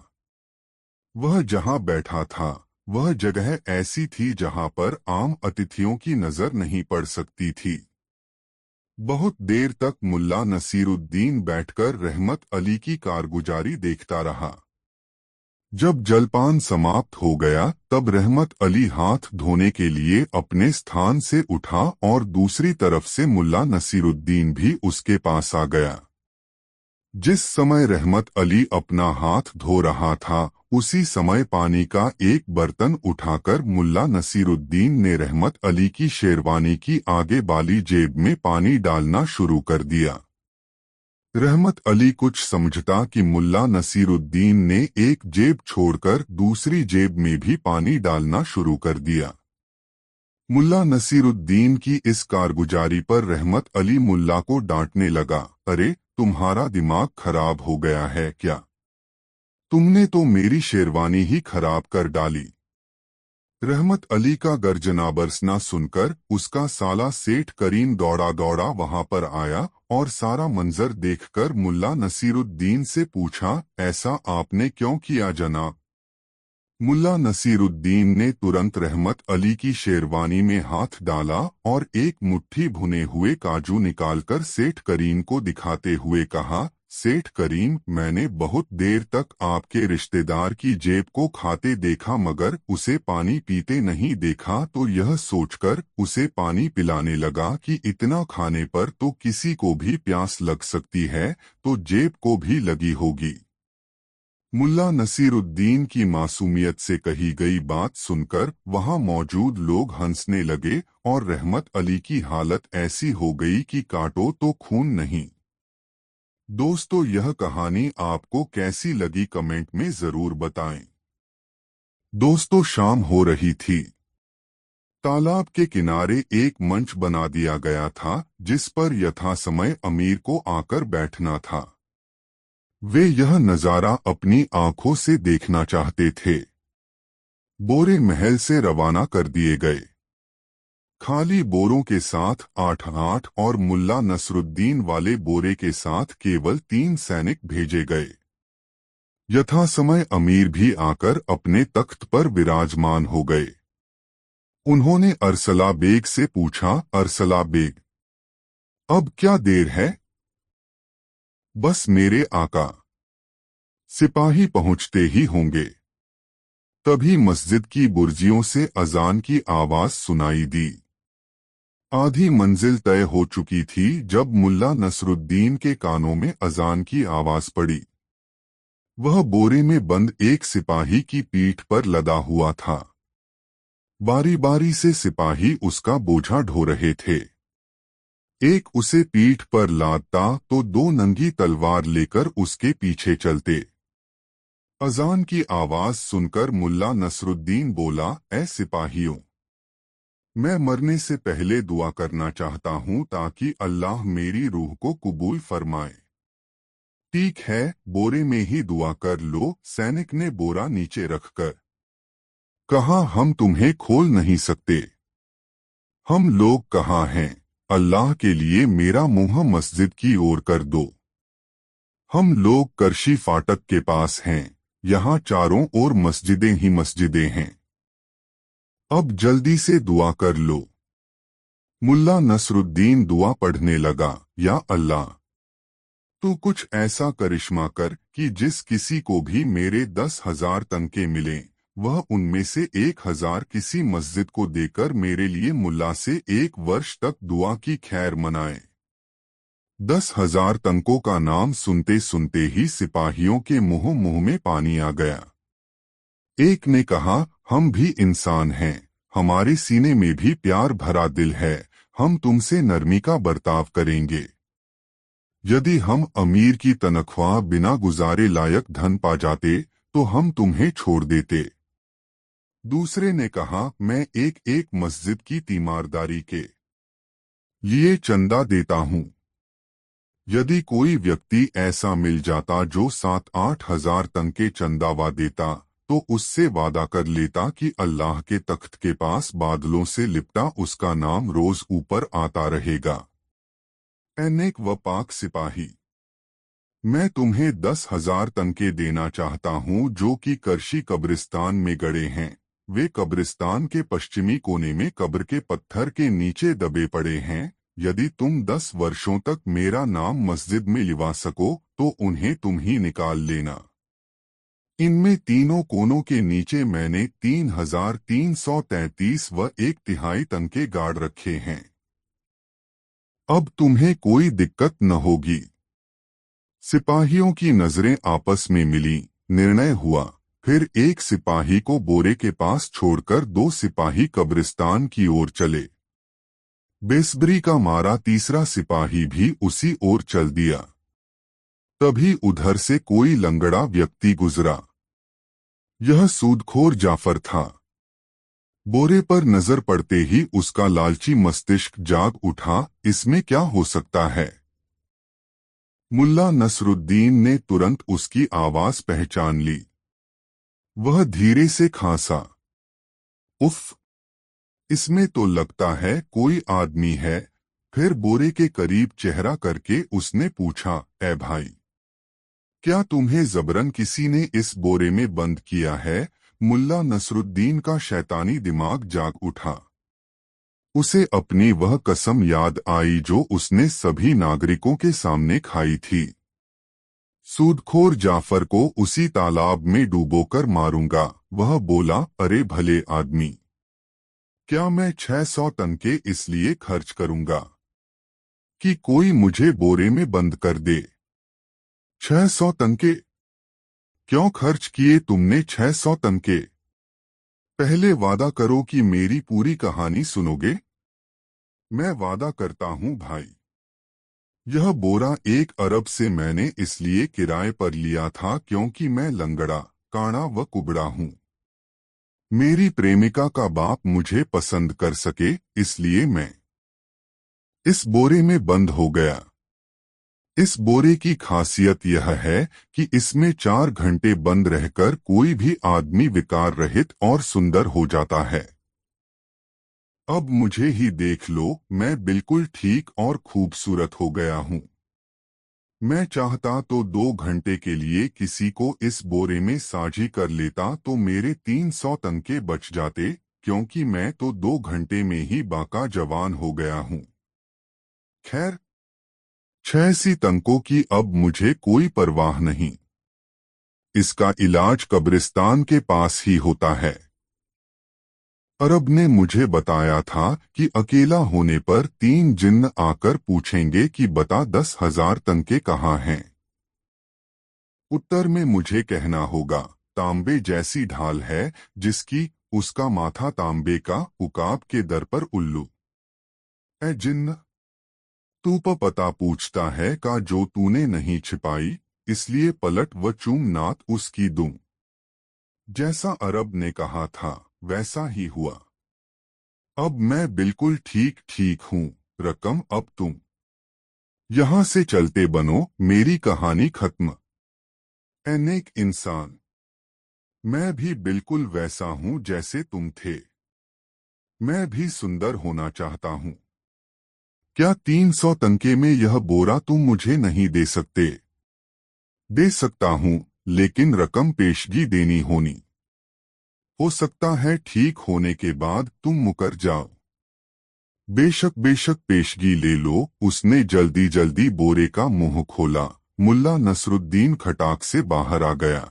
वह जहां बैठा था वह जगह ऐसी थी जहां पर आम अतिथियों की नजर नहीं पड़ सकती थी। बहुत देर तक मुल्ला नसीरुद्दीन बैठकर रहमत अली की कारगुजारी देखता रहा। जब जलपान समाप्त हो गया तब रहमत अली हाथ धोने के लिए अपने स्थान से उठा और दूसरी तरफ से मुल्ला नसीरुद्दीन भी उसके पास आ गया। जिस समय रहमत अली अपना हाथ धो रहा था उसी समय पानी का एक बर्तन उठाकर मुल्ला नसीरुद्दीन ने रहमत अली की शेरवानी की आगे वाली जेब में पानी डालना शुरू कर दिया। रहमत अली कुछ समझता कि मुल्ला नसीरुद्दीन ने एक जेब छोड़कर दूसरी जेब में भी पानी डालना शुरू कर दिया। मुल्ला नसीरुद्दीन की इस कारगुजारी पर रहमत अली मुल्ला को डांटने लगा, अरे तुम्हारा दिमाग खराब हो गया है क्या? तुमने तो मेरी शेरवानी ही खराब कर डाली। रहमत अली का गर्जना बरसना सुनकर उसका साला सेठ करीम दौड़ा दौड़ा वहां पर आया और सारा मंजर देखकर मुल्ला नसीरुद्दीन से पूछा, ऐसा आपने क्यों किया जनाब? मुल्ला नसीरुद्दीन ने तुरंत रहमत अली की शेरवानी में हाथ डाला और एक मुट्ठी भुने हुए काजू निकालकर सेठ करीम को दिखाते हुए कहा, सेठ करीम, मैंने बहुत देर तक आपके रिश्तेदार की जेब को खाते देखा मगर उसे पानी पीते नहीं देखा, तो यह सोचकर उसे पानी पिलाने लगा कि इतना खाने पर तो किसी को भी प्यास लग सकती है, तो जेब को भी लगी होगी। मुल्ला नसीरुद्दीन की मासूमियत से कही गई बात सुनकर वहां मौजूद लोग हंसने लगे और रहमत अली की हालत ऐसी हो गई कि काटो तो खून नहीं। दोस्तों, यह कहानी आपको कैसी लगी कमेंट में जरूर बताएं। दोस्तों, शाम हो रही थी। तालाब के किनारे एक मंच बना दिया गया था जिस पर यथासमय अमीर को आकर बैठना था। वे यह नजारा अपनी आंखों से देखना चाहते थे। बोरे महल से रवाना कर दिए गए। खाली बोरों के साथ 8-8 और मुल्ला नसरुद्दीन वाले बोरे के साथ केवल 3 सैनिक भेजे गए। यथासमय अमीर भी आकर अपने तख्त पर विराजमान हो गए। उन्होंने अरसला बेग से पूछा, अरसला बेग, अब क्या देर है? बस मेरे आका। सिपाही पहुंचते ही होंगे। तभी मस्जिद की बुर्जियों से अजान की आवाज सुनाई दी। आधी मंजिल तय हो चुकी थी जब मुल्ला नसरुद्दीन के कानों में अजान की आवाज पड़ी। वह बोरे में बंद एक सिपाही की पीठ पर लदा हुआ था। बारी बारी से सिपाही उसका बोझा ढो रहे थे। एक उसे पीठ पर लादता तो 2 नंगी तलवार लेकर उसके पीछे चलते। अजान की आवाज सुनकर मुल्ला नसरुद्दीन बोला, ऐ सिपाहियों, मैं मरने से पहले दुआ करना चाहता हूं ताकि अल्लाह मेरी रूह को कबूल फरमाए। ठीक है, बोरे में ही दुआ कर लो, सैनिक ने बोरा नीचे रखकर कहा, हम तुम्हें खोल नहीं सकते। हम लोग कहाँ हैं? अल्लाह के लिए मेरा मुंह मस्जिद की ओर कर दो। हम लोग करशी फाटक के पास हैं, यहाँ चारों ओर मस्जिदें ही मस्जिदें हैं। अब जल्दी से दुआ कर लो। मुल्ला नसरुद्दीन दुआ पढ़ने लगा, या अल्लाह, तू कुछ ऐसा करिश्मा कर कि जिस किसी को भी मेरे 10,000 तनके मिलें, वह उनमें से 1,000 किसी मस्जिद को देकर मेरे लिए मुल्ला से 1 वर्ष तक दुआ की खैर मनाए। 10,000 तंकों का नाम सुनते सुनते ही सिपाहियों के मुंह में पानी आ गया। एक ने कहा, हम भी इंसान हैं, हमारे सीने में भी प्यार भरा दिल है, हम तुमसे नरमी का बर्ताव करेंगे। यदि हम अमीर की तनख्वाह बिना गुजारे लायक धन पा जाते तो हम तुम्हें छोड़ देते। दूसरे ने कहा, मैं एक एक मस्जिद की तीमारदारी के लिए चंदा देता हूँ। यदि कोई व्यक्ति ऐसा मिल जाता जो 7-8 हजार तनके चंदावा देता तो उससे वादा कर लेता कि अल्लाह के तख्त के पास बादलों से लिपटा उसका नाम रोज ऊपर आता रहेगा। ऐ नेक व पाक सिपाही, मैं तुम्हें 10,000 तनके देना चाहता हूँ जो कि करशी कब्रिस्तान में गड़े हैं। वे कब्रिस्तान के पश्चिमी कोने में कब्र के पत्थर के नीचे दबे पड़े हैं। यदि तुम 10 वर्षों तक मेरा नाम मस्जिद में लिवा सको तो उन्हें तुम ही निकाल लेना। इनमें तीनों कोनों के नीचे मैंने 3,333 व 1/3 तनके गाड़ रखे हैं। अब तुम्हें कोई दिक्कत न होगी। सिपाहियों की नजरें आपस में मिली। निर्णय हुआ। फिर एक सिपाही को बोरे के पास छोड़कर 2 सिपाही कब्रिस्तान की ओर चले। बेसब्री का मारा तीसरा सिपाही भी उसी ओर चल दिया। तभी उधर से कोई लंगड़ा व्यक्ति गुजरा। यह सूदखोर जाफर था। बोरे पर नजर पड़ते ही उसका लालची मस्तिष्क जाग उठा, इसमें क्या हो सकता है? मुल्ला नसरुद्दीन ने तुरंत उसकी आवाज पहचान ली। वह धीरे से खांसा, उफ, इसमें तो लगता है कोई आदमी है। फिर बोरे के करीब चेहरा करके उसने पूछा, ए भाई, क्या तुम्हें जबरन किसी ने इस बोरे में बंद किया है? मुल्ला नसरुद्दीन का शैतानी दिमाग जाग उठा। उसे अपनी वह कसम याद आई जो उसने सभी नागरिकों के सामने खाई थी। सूदखोर जाफर को उसी तालाब में डूबोकर मारूंगा। वह बोला, अरे भले आदमी, क्या मैं 600 तनके इसलिए खर्च करूंगा कि कोई मुझे बोरे में बंद कर दे? 600 तनके? क्यों खर्च किए तुमने 600 तनके? पहले वादा करो कि मेरी पूरी कहानी सुनोगे। मैं वादा करता हूं भाई। यह बोरा 1 अरब से मैंने इसलिए किराए पर लिया था क्योंकि मैं लंगड़ा, काणा व कुबड़ा हूं। मेरी प्रेमिका का बाप मुझे पसंद कर सके, इसलिए मैं इस बोरे में बंद हो गया। इस बोरे की खासियत यह है कि इसमें 4 घंटे बंद रहकर कोई भी आदमी विकार रहित और सुंदर हो जाता है। अब मुझे ही देख लो, मैं बिल्कुल ठीक और खूबसूरत हो गया हूँ। मैं चाहता तो 2 घंटे के लिए किसी को इस बोरे में साझी कर लेता तो मेरे 300 तंके बच जाते, क्योंकि मैं तो 2 घंटे में ही बाका जवान हो गया हूँ। खैर, 86 तंकों की अब मुझे कोई परवाह नहीं। इसका इलाज कब्रिस्तान के पास ही होता है। अरब ने मुझे बताया था कि अकेला होने पर 3 जिन्न आकर पूछेंगे कि बता 10,000 तंके कहाँ हैं। उत्तर में मुझे कहना होगा, तांबे जैसी ढाल है जिसकी, उसका माथा तांबे का, उकाब के दर पर उल्लू। ए जिन्न, तू पता पूछता है का जो तूने नहीं छिपाई, इसलिए पलट व चूम नात उसकी दूं। जैसा अरब ने कहा था वैसा ही हुआ। अब मैं बिल्कुल ठीक ठीक हूँ। रकम अब तुम यहाँ से चलते बनो, मेरी कहानी खत्म। ए नेक इंसान, मैं भी बिल्कुल वैसा हूँ जैसे तुम थे। मैं भी सुंदर होना चाहता हूँ। क्या 300 तंके में यह बोरा तुम मुझे नहीं दे सकते? दे सकता हूँ, लेकिन रकम पेशगी देनी होनी। हो सकता है ठीक होने के बाद तुम मुकर जाओ। बेशक बेशक पेशगी ले लो। उसने जल्दी जल्दी बोरे का मुंह खोला। मुल्ला नसरुद्दीन खटाक से बाहर आ गया।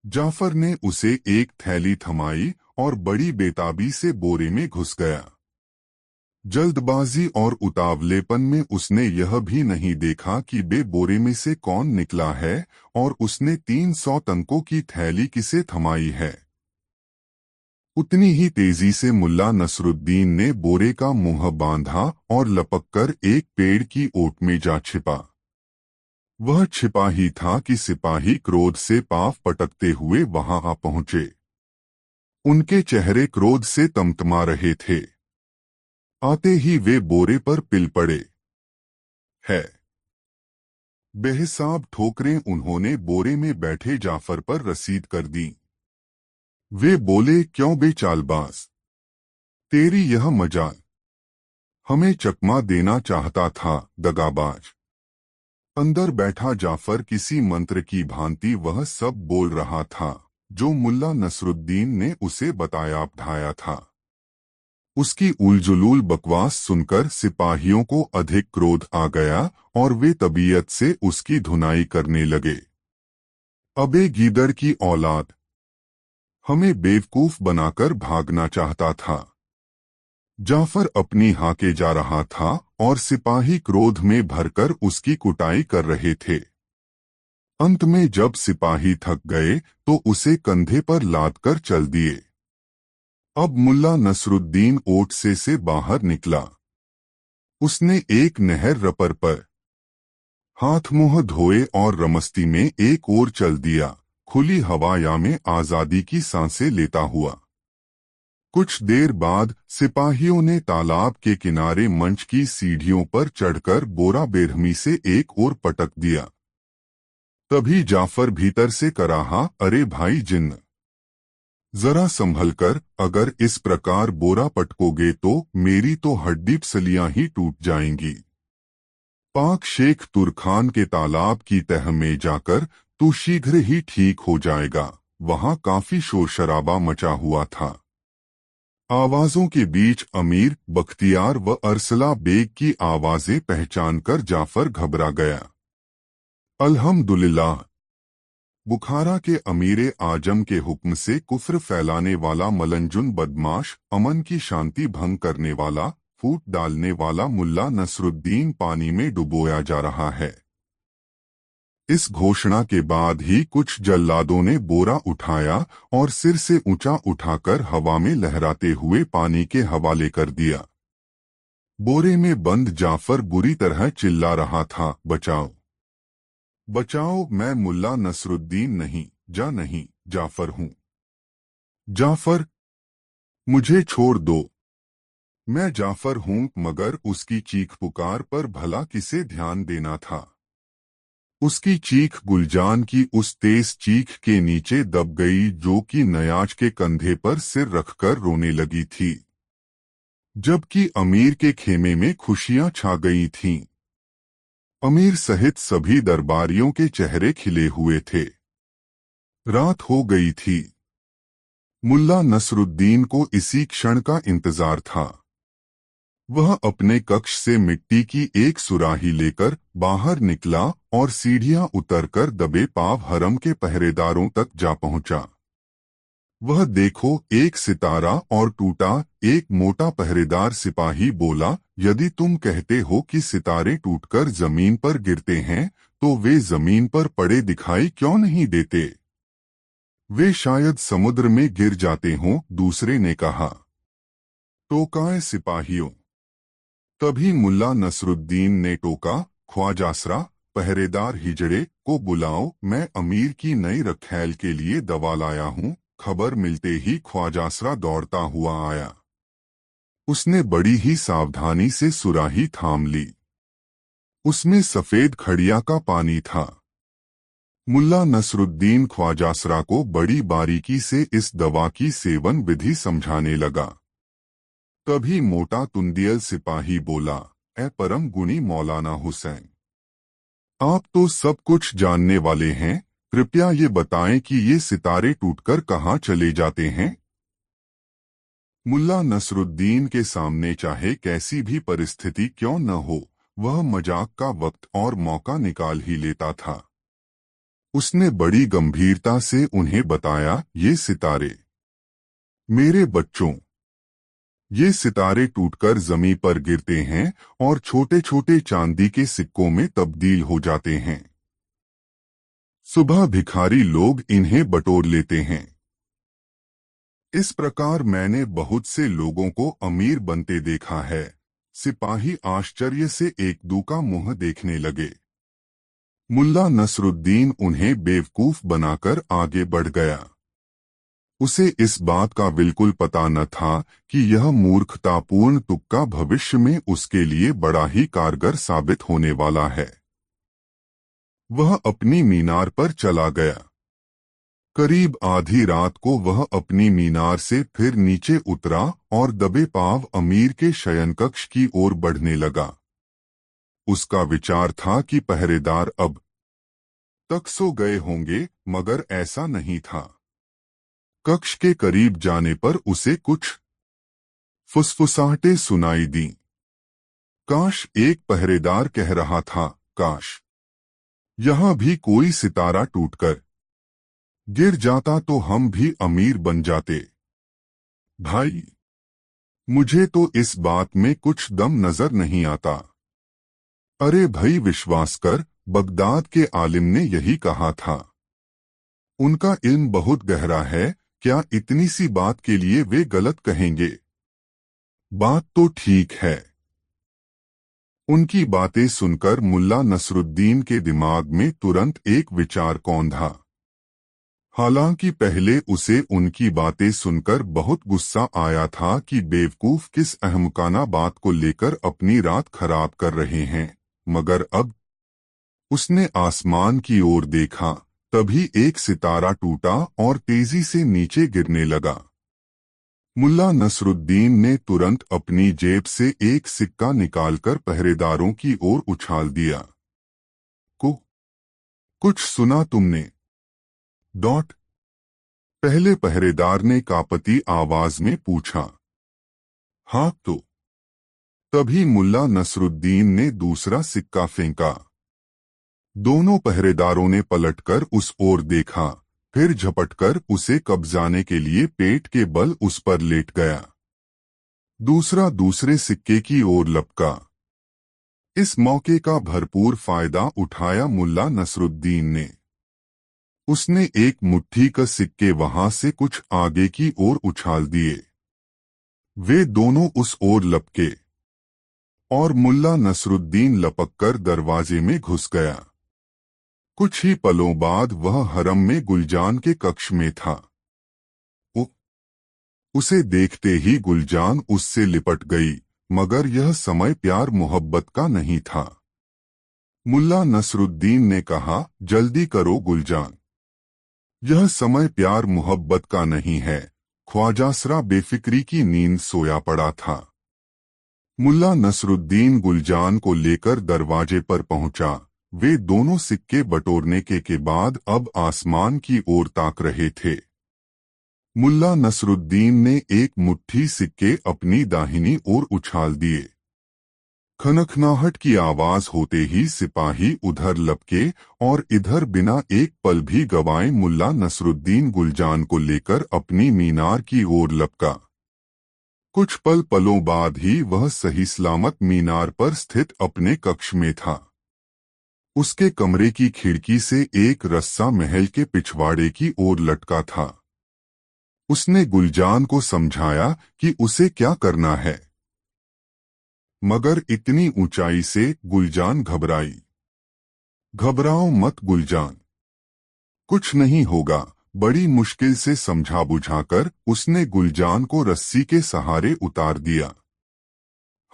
जाफर ने उसे एक थैली थमाई और बड़ी बेताबी से बोरे में घुस गया। जल्दबाजी और उतावलेपन में उसने यह भी नहीं देखा कि बे बोरे में से कौन निकला है और उसने 300 तंकों की थैली किसे थमाई है। उतनी ही तेजी से मुल्ला नसरुद्दीन ने बोरे का मुंह बांधा और लपककर एक पेड़ की ओट में जा छिपा। वह छिपा ही था कि सिपाही क्रोध से पांव पटकते हुए वहां आ पहुंचे। उनके चेहरे क्रोध से तमतमा रहे थे। आते ही वे बोरे पर पिल पड़े। है बेहिसाब ठोकरें उन्होंने बोरे में बैठे जाफर पर रसीद कर दी। वे बोले, क्यों बे चालबाज, तेरी यह मजाल, हमें चकमा देना चाहता था, दगाबाज। अंदर बैठा जाफर किसी मंत्र की भांति वह सब बोल रहा था जो मुल्ला नसरुद्दीन ने उसे बताया ढाया था। उसकी उलझुलूल बकवास सुनकर सिपाहियों को अधिक क्रोध आ गया और वे तबीयत से उसकी धुनाई करने लगे। अबे गीदड़ की औलाद, हमें बेवकूफ बनाकर भागना चाहता था। जाफर अपनी हाके जा रहा था और सिपाही क्रोध में भरकर उसकी कुटाई कर रहे थे। अंत में जब सिपाही थक गए तो उसे कंधे पर लादकर चल दिए। अब मुल्ला नसरुद्दीन ओट से बाहर निकला। उसने एक नहर रपर पर हाथ मुंह धोए और रमस्ती में एक ओर चल दिया, खुली हवाया में आजादी की सांसें लेता हुआ। कुछ देर बाद सिपाहियों ने तालाब के किनारे मंच की सीढ़ियों पर चढ़कर बोरा बेरहमी से एक ओर पटक दिया। तभी जाफर भीतर से कराहा, अरे भाई जिन्न, जरा संभल कर, अगर इस प्रकार बोरा पटकोगे तो मेरी तो हड्डी पसलियां ही टूट जाएंगी। पाक शेख तुरखान के तालाब की तह में जाकर तू शीघ्र ही ठीक हो जाएगा। वहां काफी शोर शराबा मचा हुआ था। आवाजों के बीच अमीर बख्तियार व अरसला बेग की आवाजें पहचानकर जाफर घबरा गया। अल्हम्दुलिल्लाह, बुखारा के अमीर आजम के हुक्म से कुफ्र फैलाने वाला मलंजुन बदमाश, अमन की शांति भंग करने वाला, फूट डालने वाला मुल्ला नसरुद्दीन पानी में डुबोया जा रहा है। इस घोषणा के बाद ही कुछ जल्लादों ने बोरा उठाया और सिर से ऊंचा उठाकर हवा में लहराते हुए पानी के हवाले कर दिया। बोरे में बंद जाफर बुरी तरह चिल्ला रहा था, बचाओ बचाओ, मैं मुल्ला नसरुद्दीन नहीं, जाफर हूँ। जाफर, मुझे छोड़ दो। मैं जाफर हूं, मगर उसकी चीख पुकार पर भला किसे ध्यान देना था। उसकी चीख गुलजान की उस तेज चीख के नीचे दब गई जो कि नयाज के कंधे पर सिर रखकर रोने लगी थी। जबकि अमीर के खेमे में खुशियां छा गई थीं। अमीर सहित सभी दरबारियों के चेहरे खिले हुए थे। रात हो गई थी। मुल्ला नसरुद्दीन को इसी क्षण का इंतजार था। वह अपने कक्ष से मिट्टी की एक सुराही लेकर बाहर निकला और सीढ़ियां उतरकर दबे पांव हरम के पहरेदारों तक जा पहुंचा। वह देखो, एक सितारा और टूटा। एक मोटा पहरेदार सिपाही बोला, यदि तुम कहते हो कि सितारे टूटकर जमीन पर गिरते हैं, तो वे जमीन पर पड़े दिखाई क्यों नहीं देते? वे शायद समुद्र में गिर जाते हों, दूसरे ने कहा। टोकाए सिपाहियों। तभी मुल्ला नसरुद्दीन ने टोका, ख्वाजासरा, पहरेदार हिजड़े को बुलाओ, मैं अमीर की नई रखैल के लिए दवा लाया हूँ। खबर मिलते ही ख्वाजासरा दौड़ता हुआ आया। उसने बड़ी ही सावधानी से सुराही थाम ली। उसमें सफेद खड़िया का पानी था। मुल्ला नसरुद्दीन ख्वाजासरा को बड़ी बारीकी से इस दवा की सेवन विधि समझाने लगा। तभी मोटा तुंदियल सिपाही बोला, ए परम गुणी मौलाना हुसैन, आप तो सब कुछ जानने वाले हैं, कृपया ये बताएं कि ये सितारे टूटकर कहाँ चले जाते हैं? मुल्ला नसरुद्दीन के सामने चाहे कैसी भी परिस्थिति क्यों न हो, वह मजाक का वक्त और मौका निकाल ही लेता था। उसने बड़ी गंभीरता से उन्हें बताया, ये सितारे, मेरे बच्चों, ये सितारे टूटकर जमीन पर गिरते हैं और छोटे छोटे चांदी के सिक्कों में तब्दील हो जाते हैं। सुबह भिखारी लोग इन्हें बटोर लेते हैं। इस प्रकार मैंने बहुत से लोगों को अमीर बनते देखा है। सिपाही आश्चर्य से एक दू का मुंह देखने लगे। मुल्ला नसरुद्दीन उन्हें बेवकूफ बनाकर आगे बढ़ गया। उसे इस बात का बिल्कुल पता न था कि यह मूर्खतापूर्ण तुक्का भविष्य में उसके लिए बड़ा ही कारगर साबित होने वाला है। वह अपनी मीनार पर चला गया। करीब आधी रात को वह अपनी मीनार से फिर नीचे उतरा और दबे पांव अमीर के शयनकक्ष की ओर बढ़ने लगा। उसका विचार था कि पहरेदार अब तक सो गए होंगे, मगर ऐसा नहीं था। कक्ष के करीब जाने पर उसे कुछ फुसफुसाहटें सुनाई दी। काश, एक पहरेदार कह रहा था, काश यहां भी कोई सितारा टूटकर गिर जाता तो हम भी अमीर बन जाते। भाई, मुझे तो इस बात में कुछ दम नजर नहीं आता। अरे भाई, विश्वास कर, बगदाद के आलिम ने यही कहा था। उनका इल्म बहुत गहरा है, क्या इतनी सी बात के लिए वे गलत कहेंगे? बात तो ठीक है। उनकी बातें सुनकर मुल्ला नसरुद्दीन के दिमाग में तुरंत एक विचार कौंधा। हालांकि पहले उसे उनकी बातें सुनकर बहुत गुस्सा आया था कि बेवकूफ किस अहमकाना बात को लेकर अपनी रात खराब कर रहे हैं, मगर अब उसने आसमान की ओर देखा, तभी एक सितारा टूटा और तेजी से नीचे गिरने लगा। मुल्ला नसरुद्दीन ने तुरंत अपनी जेब से एक सिक्का निकालकर पहरेदारों की ओर उछाल दिया। कुछ सुना तुमने? पहले पहरेदार ने कांपती आवाज में पूछा। हाँ तो। तभी मुल्ला नसरुद्दीन ने दूसरा सिक्का फेंका। दोनों पहरेदारों ने पलटकर उस ओर देखा, फिर झपटकर उसे कब्जाने के लिए पेट के बल उस पर लेट गया। दूसरा दूसरे सिक्के की ओर लपका। इस मौके का भरपूर फायदा उठाया मुल्ला नसरुद्दीन ने। उसने एक मुट्ठी का सिक्के वहां से कुछ आगे की ओर उछाल दिए। वे दोनों उस ओर लपके और मुल्ला नसरुद्दीन लपककर दरवाजे में घुस गया। कुछ ही पलों बाद वह हरम में गुलजान के कक्ष में था। उसे देखते ही गुलजान उससे लिपट गई, मगर यह समय प्यार मोहब्बत का नहीं था। मुल्ला नसरुद्दीन ने कहा, जल्दी करो गुलजान, यह समय प्यार मोहब्बत का नहीं है। ख्वाजासरा बेफिक्री की नींद सोया पड़ा था। मुल्ला नसरुद्दीन गुलजान को लेकर दरवाजे पर पहुंचा। वे दोनों सिक्के बटोरने के बाद अब आसमान की ओर ताक रहे थे। मुल्ला नसरुद्दीन ने एक मुट्ठी सिक्के अपनी दाहिनी ओर उछाल दिए। खनखनाहट की आवाज होते ही सिपाही उधर लपके और इधर बिना एक पल भी गवाए मुल्ला नसरुद्दीन गुलजान को लेकर अपनी मीनार की ओर लपका। कुछ पलों बाद ही वह सही सलामत मीनार पर स्थित अपने कक्ष में था। उसके कमरे की खिड़की से एक रस्सा महल के पिछवाड़े की ओर लटका था। उसने गुलजान को समझाया कि उसे क्या करना है, मगर इतनी ऊंचाई से गुलजान घबराई। घबराओ मत गुलजान, कुछ नहीं होगा, बड़ी मुश्किल से समझा बुझाकर उसने गुलजान को रस्सी के सहारे उतार दिया।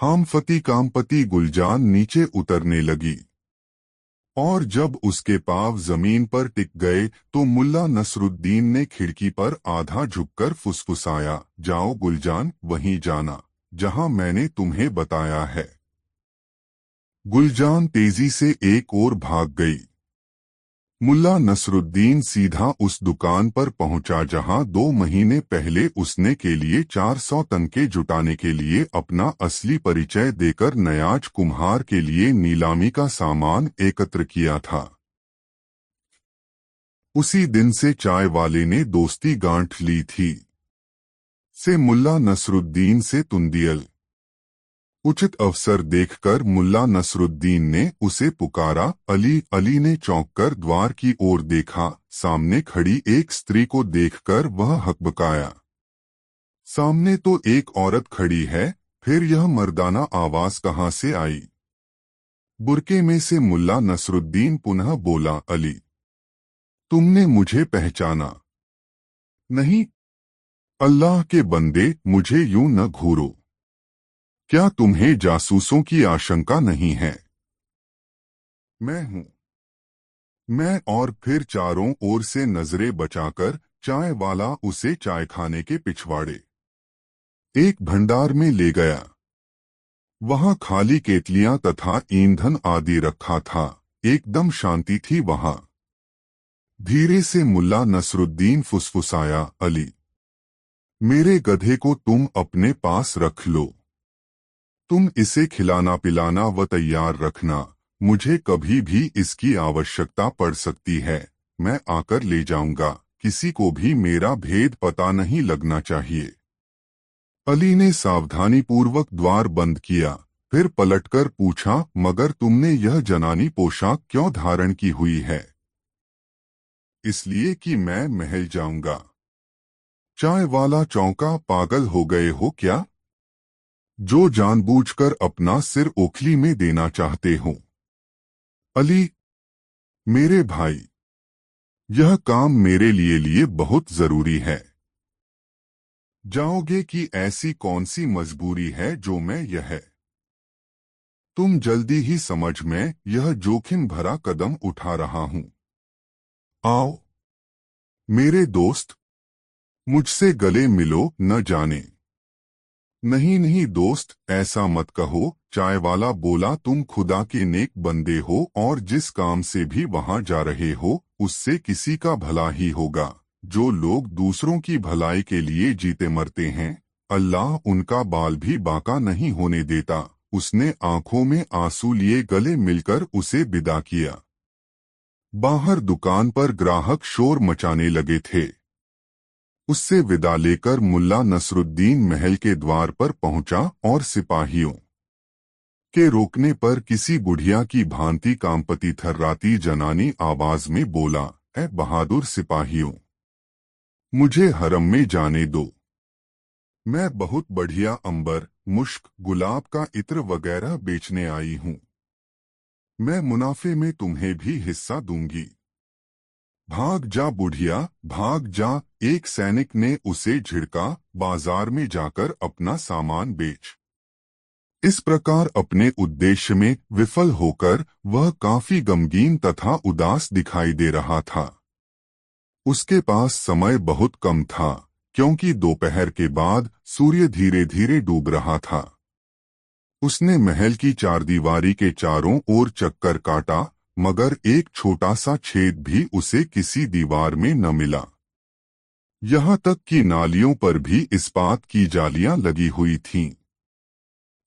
हामफती कामपति गुलजान नीचे उतरने लगी, और जब उसके पांव जमीन पर टिक गए तो मुल्ला नसरुद्दीन ने खिड़की पर आधा झुककर फुसफुसाया, जाओ गुलजान, वहीं जाना जहां मैंने तुम्हें बताया है। गुलजान तेजी से एक ओर भाग गई। मुल्ला नसरुद्दीन सीधा उस दुकान पर पहुंचा जहां 2 महीने पहले उसने के लिए 400 तनके जुटाने के लिए अपना असली परिचय देकर नयाज कुम्हार के लिए नीलामी का सामान एकत्र किया था। उसी दिन से चाय वाले ने दोस्ती गांठ ली थी। से मुल्ला नसरुद्दीन से तुंदियल। उचित अवसर देखकर मुल्ला नसरुद्दीन ने उसे पुकारा। अली। अली ने चौंककर द्वार की ओर देखा। सामने खड़ी एक स्त्री को देखकर वह हकबकाया। सामने तो एक औरत खड़ी है, फिर यह मर्दाना आवाज कहां से आई? बुरके में से मुल्ला नसरुद्दीन पुनः बोला, अली, तुमने मुझे पहचाना? नहीं। अल्लाह के बंदे, मुझे यूं न घूरो। क्या तुम्हें जासूसों की आशंका नहीं है? मैं हूं। मैं। और फिर चारों ओर से नजरें बचाकर चाय वाला उसे चायखाने के पिछवाड़े एक भंडार में ले गया। वहां खाली केतलियां तथा ईंधन आदि रखा था। एकदम शांति थी वहां। धीरे से मुल्ला नसरुद्दीन फुसफुसाया, अली, मेरे गधे को तुम अपने पास रख लो। तुम इसे खिलाना पिलाना व तैयार रखना। मुझे कभी भी इसकी आवश्यकता पड़ सकती है। मैं आकर ले जाऊंगा। किसी को भी मेरा भेद पता नहीं लगना चाहिए। अली ने सावधानीपूर्वक द्वार बंद किया, फिर पलटकर पूछा, मगर तुमने यह जनानी पोशाक क्यों धारण की हुई है? इसलिए कि मैं महल जाऊंगा। चाय वाला चौंका, पागल हो गए हो क्या, जो जानबूझकर अपना सिर ओखली में देना चाहते हो? अली, मेरे भाई, यह काम मेरे लिए बहुत जरूरी है। जाओगे कि ऐसी कौन सी मजबूरी है जो मैं यह तुम जल्दी ही समझ में यह जोखिम भरा कदम उठा रहा हूं। आओ मेरे दोस्त, मुझसे गले मिलो। न जाने। नहीं नहीं दोस्त, ऐसा मत कहो, चाय वाला बोला, तुम खुदा के नेक बंदे हो और जिस काम से भी वहां जा रहे हो उससे किसी का भला ही होगा। जो लोग दूसरों की भलाई के लिए जीते मरते हैं, अल्लाह उनका बाल भी बांका नहीं होने देता। उसने आंखों में आंसू लिए गले मिलकर उसे विदा किया। बाहर दुकान पर ग्राहक शोर मचाने लगे थे। उससे विदा लेकर मुल्ला नसरुद्दीन महल के द्वार पर पहुंचा और सिपाहियों के रोकने पर किसी बुढ़िया की भांति कामपति थर्राती जनानी आवाज में बोला, ए बहादुर सिपाहियों, मुझे हरम में जाने दो। मैं बहुत बढ़िया अंबर, मुश्क, गुलाब का इत्र वगैरह बेचने आई हूं। मैं मुनाफे में तुम्हें भी हिस्सा दूंगी। भाग जा बुढ़िया, भाग जा। एक सैनिक ने उसे झिड़का, बाजार में जाकर अपना सामान बेच। इस प्रकार अपने उद्देश्य में विफल होकर वह काफी गमगीन तथा उदास दिखाई दे रहा था। उसके पास समय बहुत कम था, क्योंकि दोपहर के बाद सूर्य धीरे धीरे डूब रहा था। उसने महल की चारदीवारी के चारों ओर चक्कर काटा, मगर एक छोटा सा छेद भी उसे किसी दीवार में न मिला। यहाँ तक कि नालियों पर भी इस्पात की जालियां लगी हुई थीं।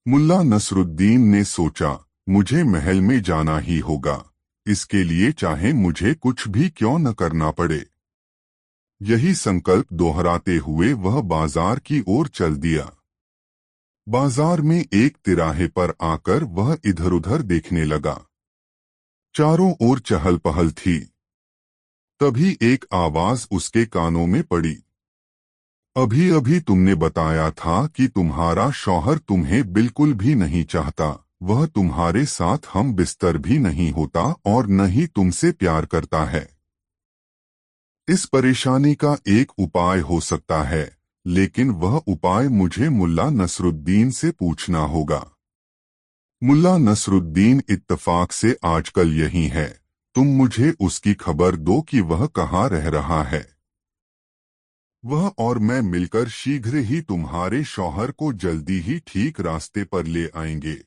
मुल्ला नसरुद्दीन ने सोचा, मुझे महल में जाना ही होगा, इसके लिए चाहे मुझे कुछ भी क्यों न करना पड़े। यही संकल्प दोहराते हुए वह बाजार की ओर चल दिया। बाजार में एक तिराहे पर आकर वह इधर-उधर देखने लगा। चारों ओर चहल पहल थी। तभी एक आवाज उसके कानों में पड़ी। अभी अभी तुमने बताया था कि तुम्हारा शौहर तुम्हें बिल्कुल भी नहीं चाहता, वह तुम्हारे साथ हम बिस्तर भी नहीं होता और न ही तुमसे प्यार करता है। इस परेशानी का एक उपाय हो सकता है, लेकिन वह उपाय मुझे मुल्ला नसरुद्दीन से पूछना होगा। मुल्ला नसरुद्दीन इत्तफाक से आजकल यही है, तुम मुझे उसकी खबर दो कि वह कहाँ रह रहा है। वह और मैं मिलकर शीघ्र ही तुम्हारे शौहर को जल्दी ही ठीक रास्ते पर ले आएंगे।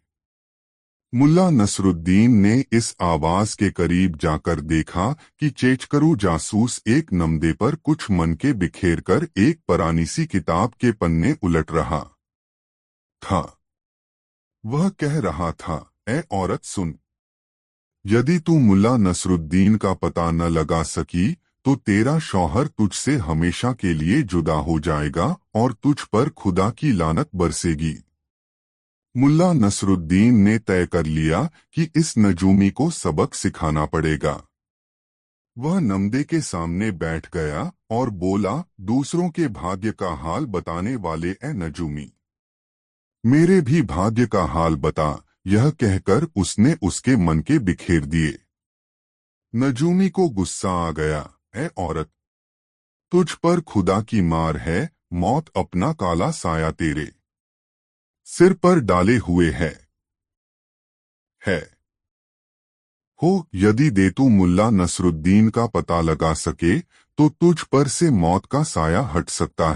मुल्ला नसरुद्दीन ने इस आवाज के करीब जाकर देखा कि चेचकरू जासूस एक नमदे पर कुछ मनके बिखेर कर एक पुरानी सी किताब के पन्ने उलट रहा था। वह कह रहा था, ए औरत सुन, यदि तू मुल्ला नसरुद्दीन का पता न लगा सकी तो तेरा शौहर तुझसे हमेशा के लिए जुदा हो जाएगा और तुझ पर खुदा की लानत बरसेगी। मुल्ला नसरुद्दीन ने तय कर लिया कि इस नजूमी को सबक सिखाना पड़ेगा। वह नमदे के सामने बैठ गया और बोला, दूसरों के भाग्य का हाल बताने वाले ए नजूमी, मेरे भी भाग्य का हाल बता। यह कहकर उसने उसके मन के बिखेर दिए। नजूमी को गुस्सा आ गया, ए औरत, तुझ पर खुदा की मार है, मौत अपना काला साया तेरे सिर पर डाले हुए है। यदि दे तू मुल्ला नसरुद्दीन का पता लगा सके तो तुझ पर से मौत का साया हट सकता है।